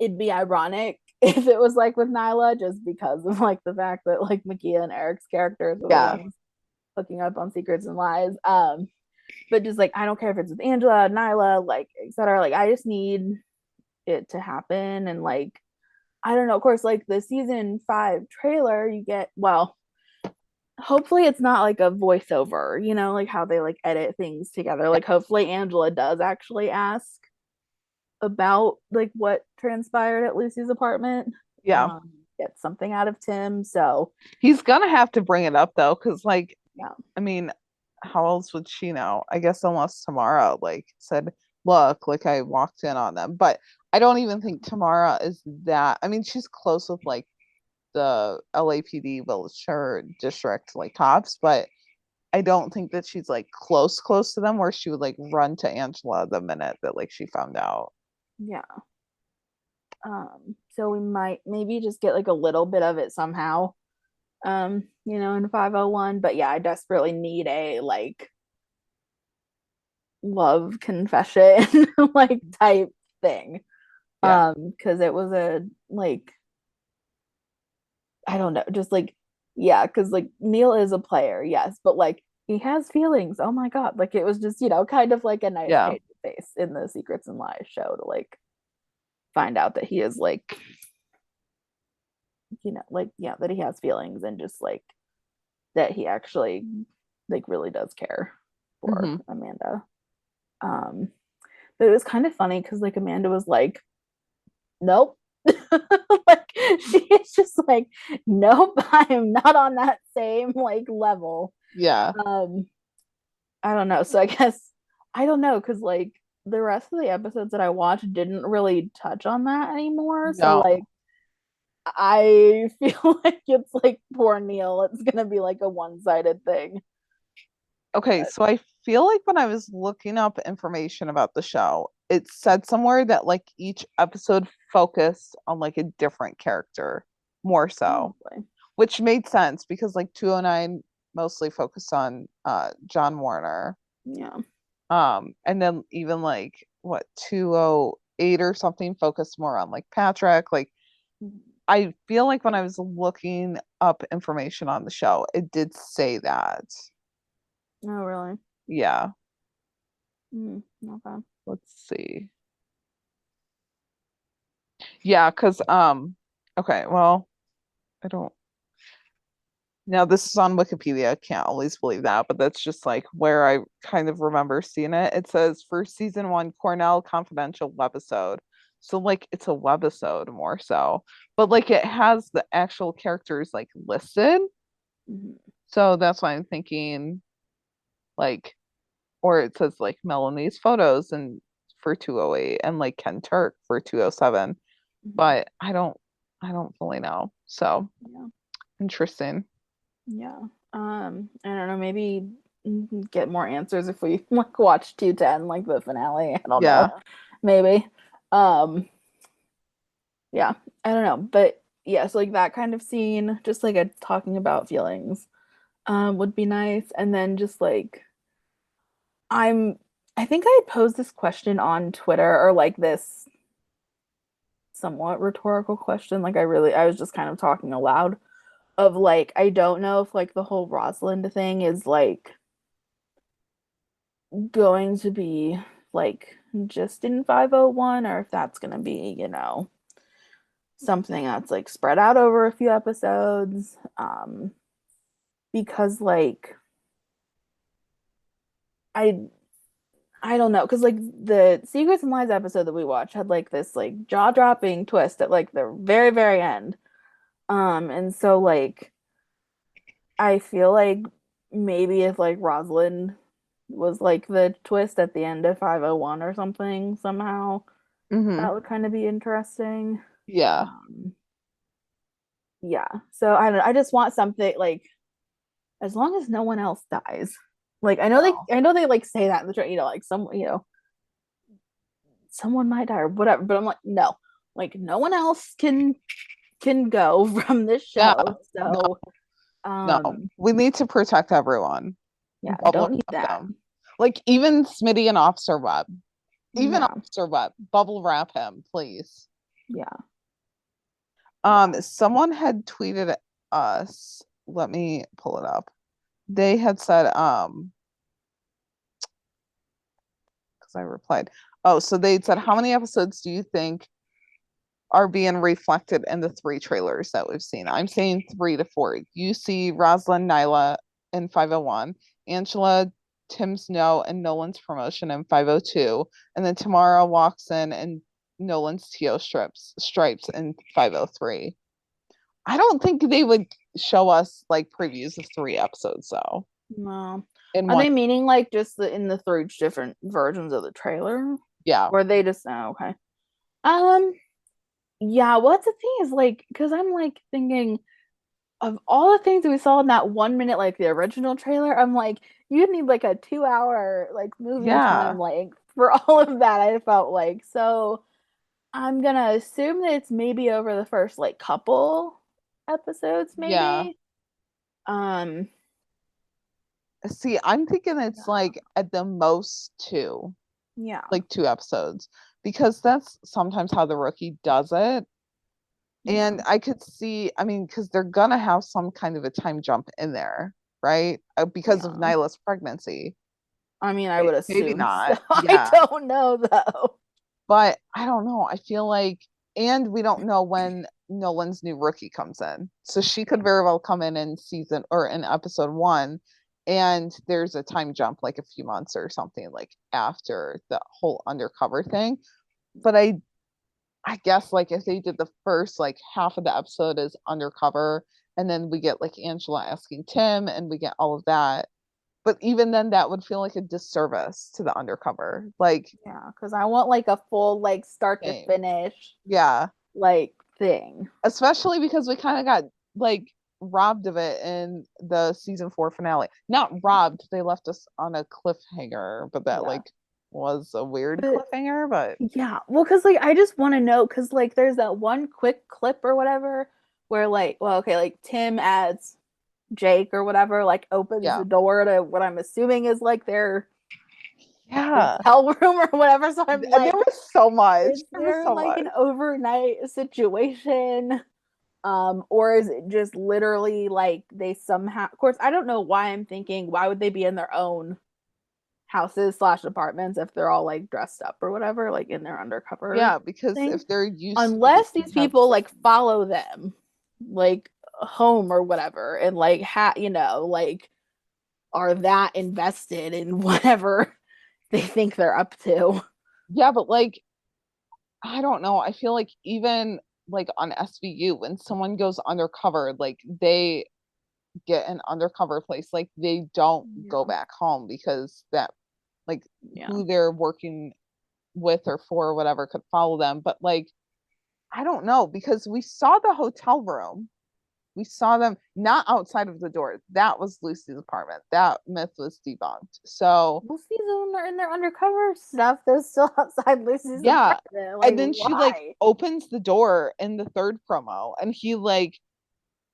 it'd be ironic if it was like with Nyla, just because of like the fact that like Mekia and Eric's characters are the yeah, ones hooking up on Secrets and Lies. But just like I don't care if it's with Angela, Nyla, like etc. Like I just need it to happen. And like I don't know, of course, like the season 5 trailer, you get hopefully it's not like a voiceover, like how they like edit things together. Like hopefully Angela does actually ask about like what transpired at Lucy's apartment. yeah. Get something out of Tim. So He's gonna have to bring it up though, because like, yeah. I mean, how else would she know? I guess unless Tamara like said, look, like I walked in on them. But I don't even think Tamara is that. I mean, she's close with like the LAPD Wilshire district like cops, but I don't think that she's like close to them where she would like run to Angela the minute that like she found out. Yeah. So we might maybe just get like a little bit of it somehow. In 501. But yeah, I desperately need a like love confession like type thing. Yeah. Because it was a like I don't know, just like yeah, because like Neil is a player, yes, but like he has feelings. Oh my god, like it was just kind of like a nice Yeah. change of face in the Secrets and Lies show to like find out that he is like like yeah, that he has feelings and just like that he actually like really does care for Hmm. Amanda. Um, but it was kind of funny because like Amanda was like, nope. Like she's just like, nope, I am not on that same like level. Yeah. I don't know. So I guess I don't know because like the rest of the episodes that I watched didn't really touch on that anymore. So No. like I feel like it's like poor Neil. It's gonna be like a one-sided thing. Okay, But so I feel like when I was looking up information about the show, it said somewhere that like each episode focused on like a different character more so, probably. which made sense because like 209 mostly focused on John Warner. Yeah. And then even like what 208 or something focused more on like Patrick. Like I feel like when I was looking up information on the show, it did say that. Oh, really? Yeah. Okay. Let's see. Yeah, because okay, well, I don't now this is on Wikipedia. I can't always believe that, but that's just like where I kind of remember seeing it. It says for season 1, Cornell Confidential webisode. So like it's a webisode more so. But like it has the actual characters like listed. Mhm. So that's why I'm thinking like or it says like Melanie's photos and for 208 and like Ken Turk for 207. but I don't fully know. So Yeah. interesting. Yeah. I don't know, maybe get more answers if we like watch 210, like the finale. I don't Yeah. know. Maybe. Um yeah, I don't know. But yeah, so like that kind of scene, just like a talking about feelings, would be nice. And then just like I'm I think I posed this question on Twitter, or like this somewhat rhetorical question. Like I was just kind of talking aloud of like I don't know if like the whole Rosalind thing is like going to be like just in 501, or if that's going to be, something that's like spread out over a few episodes. Because like I I don't know, because like the Secrets and Lies episode that we watched had like this like jaw-dropping twist at like the very, very end. And so like I feel like maybe if like Rosalind was like the twist at the end of 501 or something somehow, Mm-hmm. that would kind of be interesting. Yeah. Um, yeah. So I don't know, I just want something like as long as no one else dies. Like No. I know they like say that in the like someone might die or whatever, but I'm like, no. Like no one else can go from this Yeah. show. No. So No. We need to protect everyone. yeah, Bubble don't need wrap that. them. Like even Smitty and Officer Webb. Even Yeah. Officer Webb. Bubble wrap him, please. Yeah. Someone had tweeted us. Let me pull it up. They had said, because I replied. Oh, so they said, how many episodes do you think are being reflected in the 3 trailers that we've seen? I'm saying 3 to 4. You see Rosalind Nyla in 501, Angela, Tim Snow, and Nolan's promotion in 502, and then Tamara walks in and Nolan's TO stripes in 503. I don't think they would show us like previews of 3 episodes though. No. In Are one, they meaning like just in the 3 different versions of the trailer? yeah, Or they just okay. Um yeah, what's the thing is like because I'm like thinking of all the things that we saw in that 1 minute, like the original trailer, I'm like, you need like a 2 hour like movie yeah, time length for all of that. I felt like so. I'm gonna assume that it's maybe over the first like couple episodes, yeah. maybe. Um, See, I'm thinking it's yeah, like at the most 2, yeah, like 2 episodes, because that's sometimes how the rookie does it. yeah, And I could see, I mean, because they're gonna have some kind of a time jump in there, right? Because of yeah. Nyla's pregnancy. I mean, I would Maybe assume so. not. I Yeah. don't know though. But I don't know. I feel like, and we don't know when Nolan's new rookie comes in. So she could very well come in season or in episode 1, and there's a time jump like a few months or something like after the whole undercover thing. But I guess like if they did the first like half of the episode is undercover, and then we get like Angela asking Tim and we get all of that. But even then that would feel like a disservice to the undercover. Like Yeah, because I want like a full like start to thing. finish Yeah. like thing. Especially because we kind of got like robbed of it in the season 4 finale. Not robbed, they left us on a cliffhanger, but that Yeah. like was a weird But cliffhanger, but yeah, well, because like I just want to know because like there's that one quick clip or whatever where like, well, okay, like Tim adds Jake or whatever, like opens yeah. the door to what I'm assuming is like their Yeah. hotel room or whatever. So I'm There like, was so much. is There was there so like much. an overnight situation? Or is it just literally like they somehow, of course, I don't know why I'm thinking, why would they be in their own houses slash apartments if they're all like dressed up or whatever, like in their undercover Yeah, because thing? if they're used to Unless these have people like follow them like home or whatever and like like are that invested in whatever they think they're up to. yeah, but like I don't know. I feel like even like on SVU when someone goes undercover, like they get an undercover place, like they don't go Yeah. back home because that like Yeah. who they're working with or for or whatever could follow them. But like I don't know, because we saw the hotel room. We saw them not outside of the door. That was Lucy's apartment. That myth was debunked. So Lucy's in their undercover stuff. They're still outside Lucy's yeah. apartment. Like, And then she why? like opens the door in the third promo and he like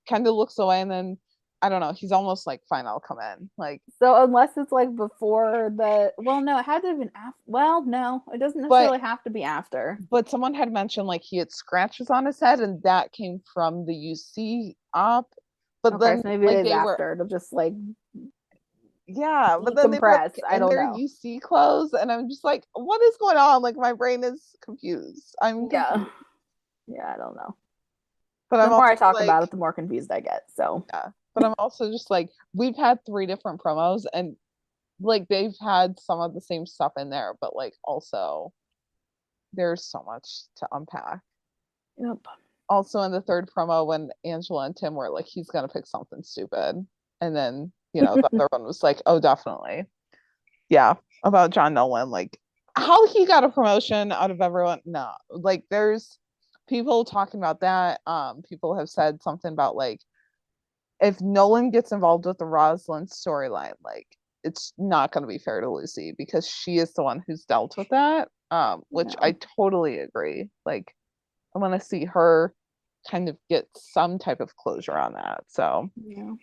kind of looks away and then I don't know, he's almost like, fine, I'll come in. Like, So unless it's like before the, well, no, it had to have been after. Well, no, it doesn't but necessarily have to be after. someone had mentioned like he had scratches on his head and that came from the UC op. But Okay, then so maybe like it is they were after. It'll just like yeah, but then they were decompress. like, I in don't their know. UC clothes and I'm just like, what is going on? Like my brain is confused. I'm Yeah. confused. Yeah, I don't know. But The I'm more I also talk like, about it, the more confused I get. So yeah. But I'm also just like, we've had 3 different promos and like they've had some of the same stuff in there, but like also there's so much to unpack. yep. Also in the third promo when Angela and Tim were like, he's gonna pick something stupid. And then, you know, the other one was like, oh, definitely. Yeah, about John Nolan. Like how he got a promotion out of everyone. No, like there's people talking about that. People have said something about like if Nolan gets involved with the Rosalind storyline, like it's not going to be fair to Lucy because she is the one who's dealt with that. Which Yeah. I totally agree. Like I want to see her kind of get some type of closure on that. So Yeah.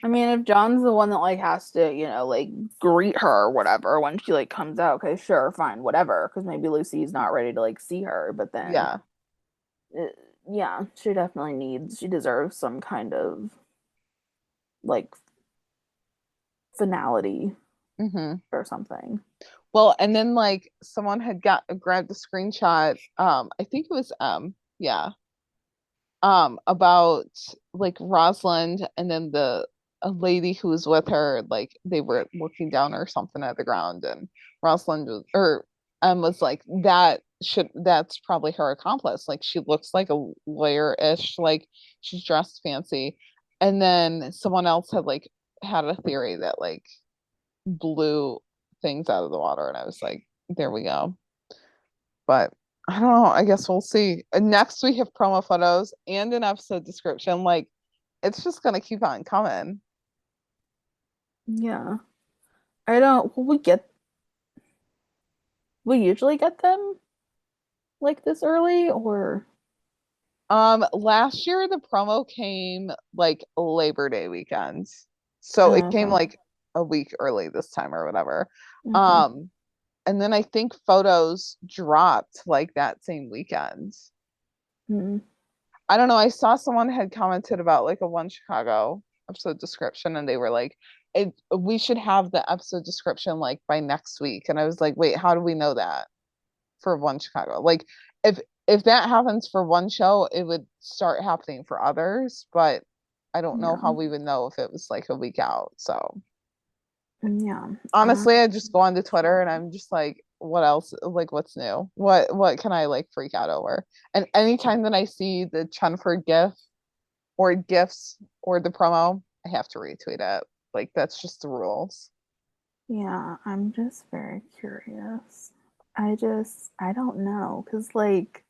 I mean, if John's the one that like has to, like greet her or whatever when she like comes out, okay, sure, fine, whatever. Because maybe Lucy's not ready to like see her, but then, yeah, yeah, she deserves some kind of like finality mm-hmm. or something. Well, and then like someone had got grabbed a screenshot. I think it was yeah, about like Rosalind and then the a lady who was with her, like they were looking down or something at the ground, and Rosalind was or was like that's probably her accomplice. Like she looks like a lawyer-ish, like she's dressed fancy. And then someone else had like had a theory that like blew things out of the water, and I was like, there we go. But I don't know. I guess we'll see. Next, we have promo photos and an episode description. Like, it's just gonna keep on coming. Yeah. I don't, we usually get them like this early or, Last year the promo came like Labor Day weekend, so it came okay. like a week early this time or whatever. Mhm. Um, and then I think photos dropped like that same weekend. Mhm. I don't know. I saw someone had commented about like a One Chicago episode description, and they were like, we should have the episode description like by next week." And I was like, "Wait, how do we know that for One Chicago? Like, if if that happens for one show, it would start happening for others, but I don't know how Yeah. we would know if it was like a week out." So Yeah. honestly, I just go on to Twitter and I'm just like, what else? Like, what's new? What can I like freak out over? And anytime that I see the Chenford gif or gifs or the promo, I have to retweet it. Like that's just the rules. Yeah, I'm just very curious. I don't know. Cause like,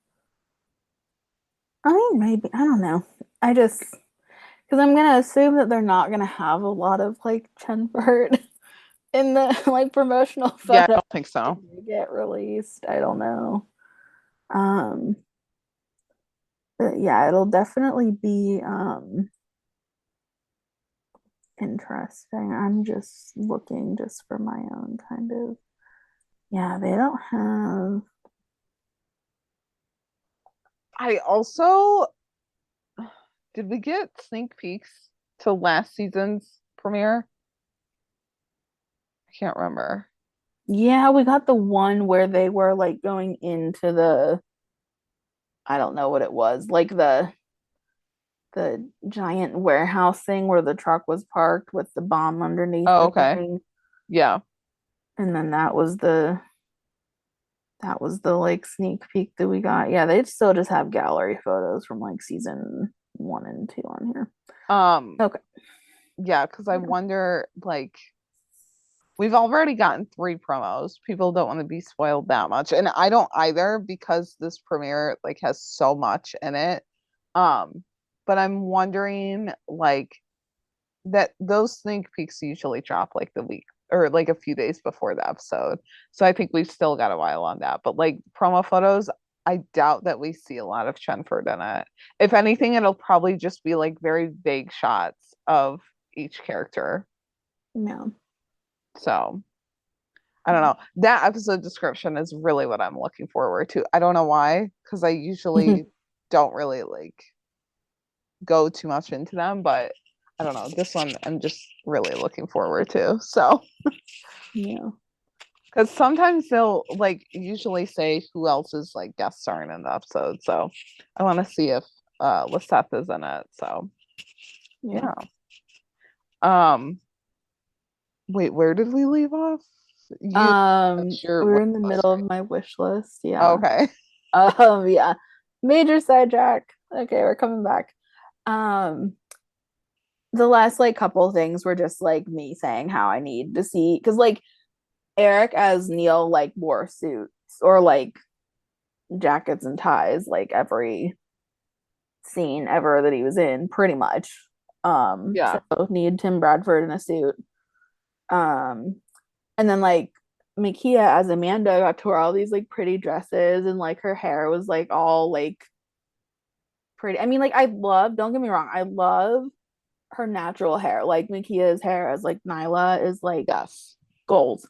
I mean, maybe, I don't know. Cause I'm gonna assume that they're not gonna have a lot of like Chenford in the like promotional Yeah, I photos don't think so. get released. I don't know. Um, but yeah, it'll definitely be interesting. I'm just looking just for my own kind of. Yeah, they don't have. I also did we get sneak peeks to last season's premiere? I can't remember. Yeah, we got the one where they were like going into the, I don't know what it was, like the giant warehouse thing where the truck was parked with the bomb underneath Oh, or okay. something. Yeah. And then that was the like sneak peek that we got. Yeah, they still just have gallery photos from like season 1 and 2 on here. Um, Okay. yeah, because I Yeah. wonder like we've already gotten 3 promos. People don't want to be spoiled that much. And I don't either because this premiere like has so much in it. But I'm wondering like that those sneak peeks usually drop like the week or like a few days before the episode. So I think we've still got a while on that. But like promo photos, I doubt that we see a lot of Chenford in it. If anything, it'll probably just be like very vague shots of each character. Yeah. So I don't know. That episode description is really what I'm looking forward to. I don't know why, because I usually don't really like go too much into them, but I don't know. This one I'm just really looking forward to. So Yeah. because sometimes they'll like usually say who else is like guest starring in the episode. So I want to see if Liseth is in it. So Yeah. Wait, where did we leave off? We're in the middle of my wish list. Yeah. Okay. Yeah. Major sidetrack. Okay, we're coming back. The last like couple things were just like me saying how I need to see because like Eric as Neil like wore suits or like jackets and ties like every scene ever that he was in, pretty much. Yeah. So need Tim Bradford in a suit. And then like Mekia as Amanda got to wear all these like pretty dresses and like her hair was like all like pretty. I mean, like don't get me wrong, I love her natural hair. Like Mekia's hair as like Nyla is like Yes. gold.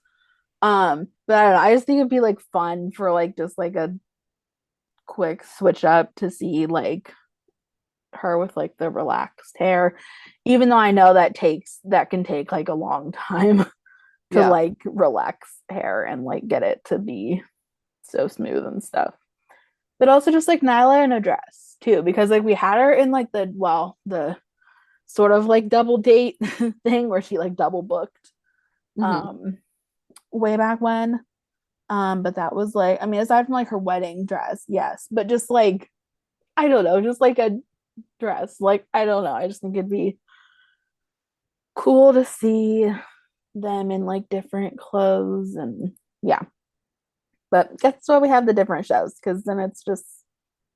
But I don't know, I just think it'd be like fun for like just like a quick switch up to see like her with like the relaxed hair, even though I know that can take like a long time to like relax hair and like get it to be so smooth and stuff. But also just like Nyla in a dress too, because like we had her in like the sort of like double date thing where she like double booked way back when. But that was like, I mean, aside from like her wedding dress, yes, but just like I don't know, just like a dress. Like, I don't know. I just think it'd be cool to see them in like different clothes and yeah. But that's why we have the different shows because then it's just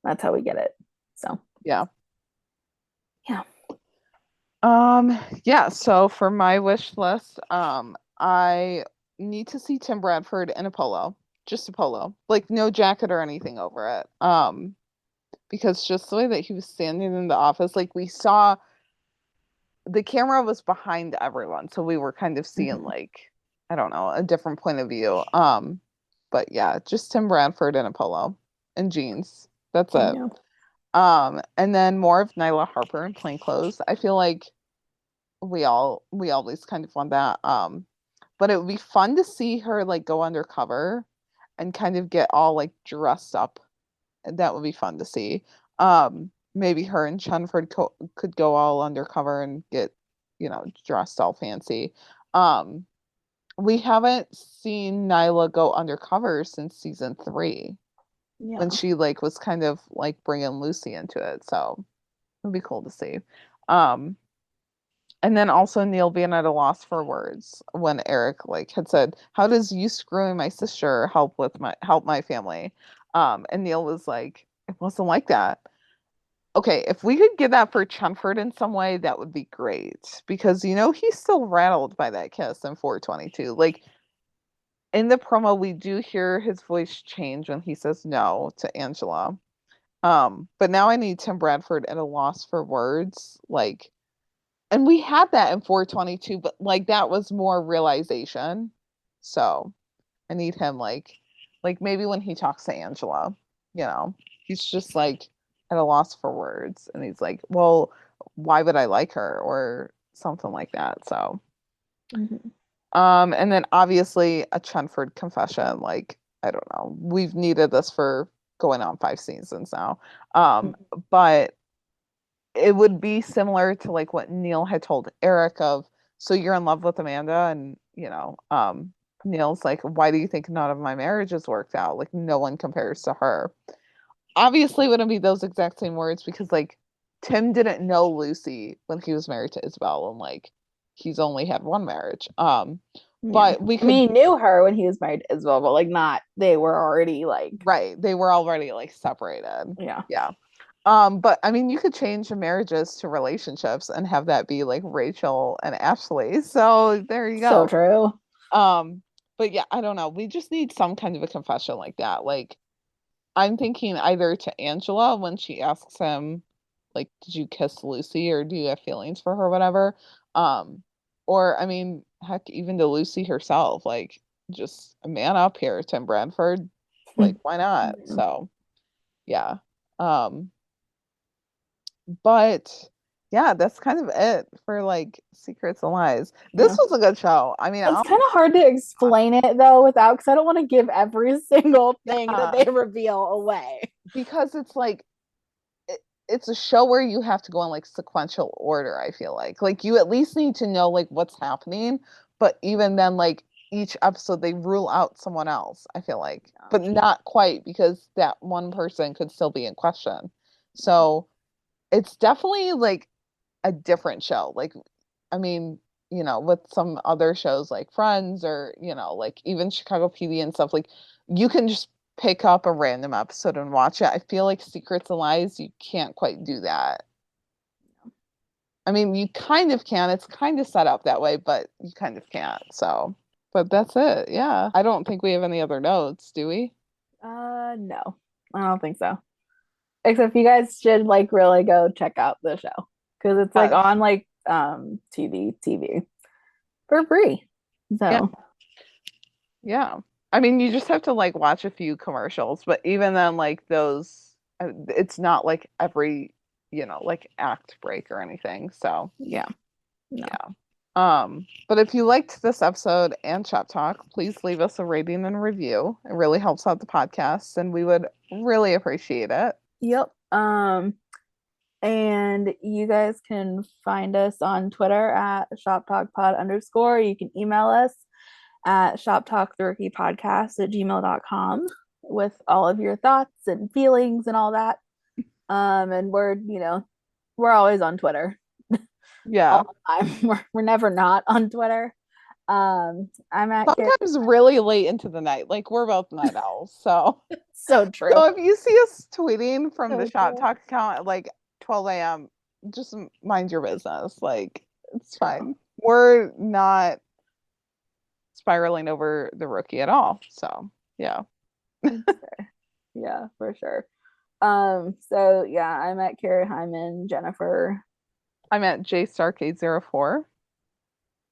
that's how we get it. So yeah. Yeah. Yeah, so for my wish list, I need to see Tim Bradford in a polo. Just a polo. Like no jacket or anything over it. Because just the way that he was standing in the office, like we saw the camera was behind everyone, so we were kind of seeing like I don't know, a different point of view. But yeah, just Tim Bradford in a polo and jeans. That's it. And then more of Nyla Harper in plain clothes. I feel like we always kind of want that. But it would be fun to see her like go undercover and kind of get all like dressed up. That would be fun to see. Maybe her and Chenford could go all undercover and get, dressed all fancy. We haven't seen Nyla go undercover since season 3 when she like was kind of like bringing Lucy into it. So it'd be cool to see. And then also Neil being at a loss for words when Eric like had said, "How does you screwing my sister help my family?" And Neil was like, "It wasn't like that." Okay, if we could get that for Chenford in some way, that would be great because he's still rattled by that kiss in 422. Like in the promo, we do hear his voice change when he says no to Angela. But now I need Tim Bradford at a loss for words, like. And we had that in 422, but like that was more realization. So I need him like maybe when he talks to Angela, he's just like at a loss for words and he's like, well, why would I like her or something like that. So and then obviously a Chenford confession, like I don't know. We've needed this for going on 5 seasons now. But it would be similar to like what Neil had told Eric of, so you're in love with Amanda and, Neil's like, why do you think none of my marriages worked out? Like no one compares to her. Obviously wouldn't be those exact same words because like Tim didn't know Lucy when he was married to Isabel and like he's only had one marriage. But we I could, mean, he knew her when he was married as well, but like not, they were already like, right, they were already like separated. yeah. Yeah. But I mean, you could change the marriages to relationships and have that be like Rachel and Ashley. So there you So go. true. But yeah, I don't know. We just need some kind of a confession like that. Like, I'm thinking either to Angela when she asks him, like, did you kiss Lucy or do you have feelings for her, whatever. Or I mean, heck, even to Lucy herself, like, just a man up here, Tim Bradford. Like, why not? Yeah. So yeah. Um, but yeah, that's kind of it for like Secrets and Lies. This Yeah. was a good show. I mean, It's kind of hard to explain it though without, because I don't want to give every single thing that yeah, they reveal away. because it's like it's a show where you have to go in like sequential order, I feel like you at least need to know like what's happening, but even then like each episode they rule out someone else, I feel like, but not quite, because that one person could still be in question. So it's definitely like a different show. Like, I mean, with some other shows like Friends or, like even Chicago PD and stuff, like you can just pick up a random episode and watch it. I feel like Secrets and Lies, you can't quite do that. I mean, you kind of can. It's kind of set up that way, but you kind of can't. So, but that's it. Yeah. I don't think we have any other notes, do we? No, I don't think so. Except you guys should like really go check out the show because it's like Yes. on like TV for free. Yeah. So Yeah. I mean, you just have to like watch a few commercials, but even then, like those, it's not like every, like act break or anything. So, yeah, no. yeah. But if you liked this episode and Shop Talk, please leave us a rating and review. It really helps out the podcast, and we would really appreciate it. Yep. And you guys can find us on Twitter at shoptalkpod_. You can email us at shoptalktherookiepodcast@gmail.com with all of your thoughts and feelings and all that. And we're always on Twitter. Yeah. All the time. We're never not on Twitter. I'm at Sometimes really late into the night. Like we're both night owls. So so true. So if you see us tweeting from So the Shop true. Talk account at like 12 a.m., just mind your business. Like it's fine. We're not spiraling over the rookie at all. So yeah. Yeah, for sure. So yeah, I'm at Carrie Hyman, Jennifer. I'm at JStark804.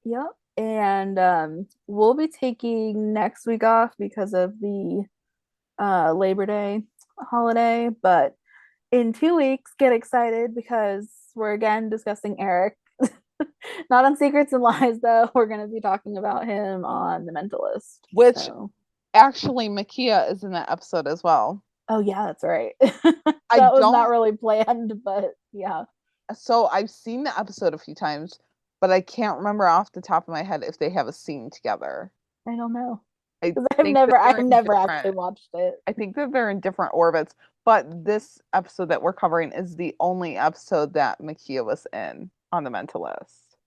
Yep. And we'll be taking next week off because of the Labor Day holiday, but in 2 weeks, get excited because we're again discussing Eric. Not on Secrets and Lies, though. We're going to be talking about him on The Mentalist. Which so. actually Mekia is in that episode as well. Oh yeah, that's right. That was not really planned, but yeah. So I've seen the episode a few times, but I can't remember off the top of my head if they have a scene together. I don't know. I've never actually watched it. I think that they're in different orbits, but this episode that we're covering is the only episode that Mekia was in on The Mentalist.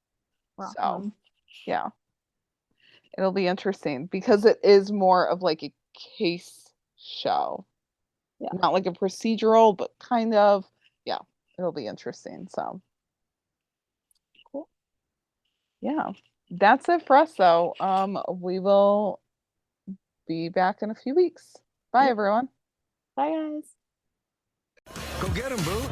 So, yeah. It'll be interesting because it is more of like a case show. Yeah. Not like a procedural, but kind of. Yeah. It'll be interesting. So, cool. Yeah. That's it for us though. We will be back in a few weeks. Bye everyone. Bye guys. Go get him, boo.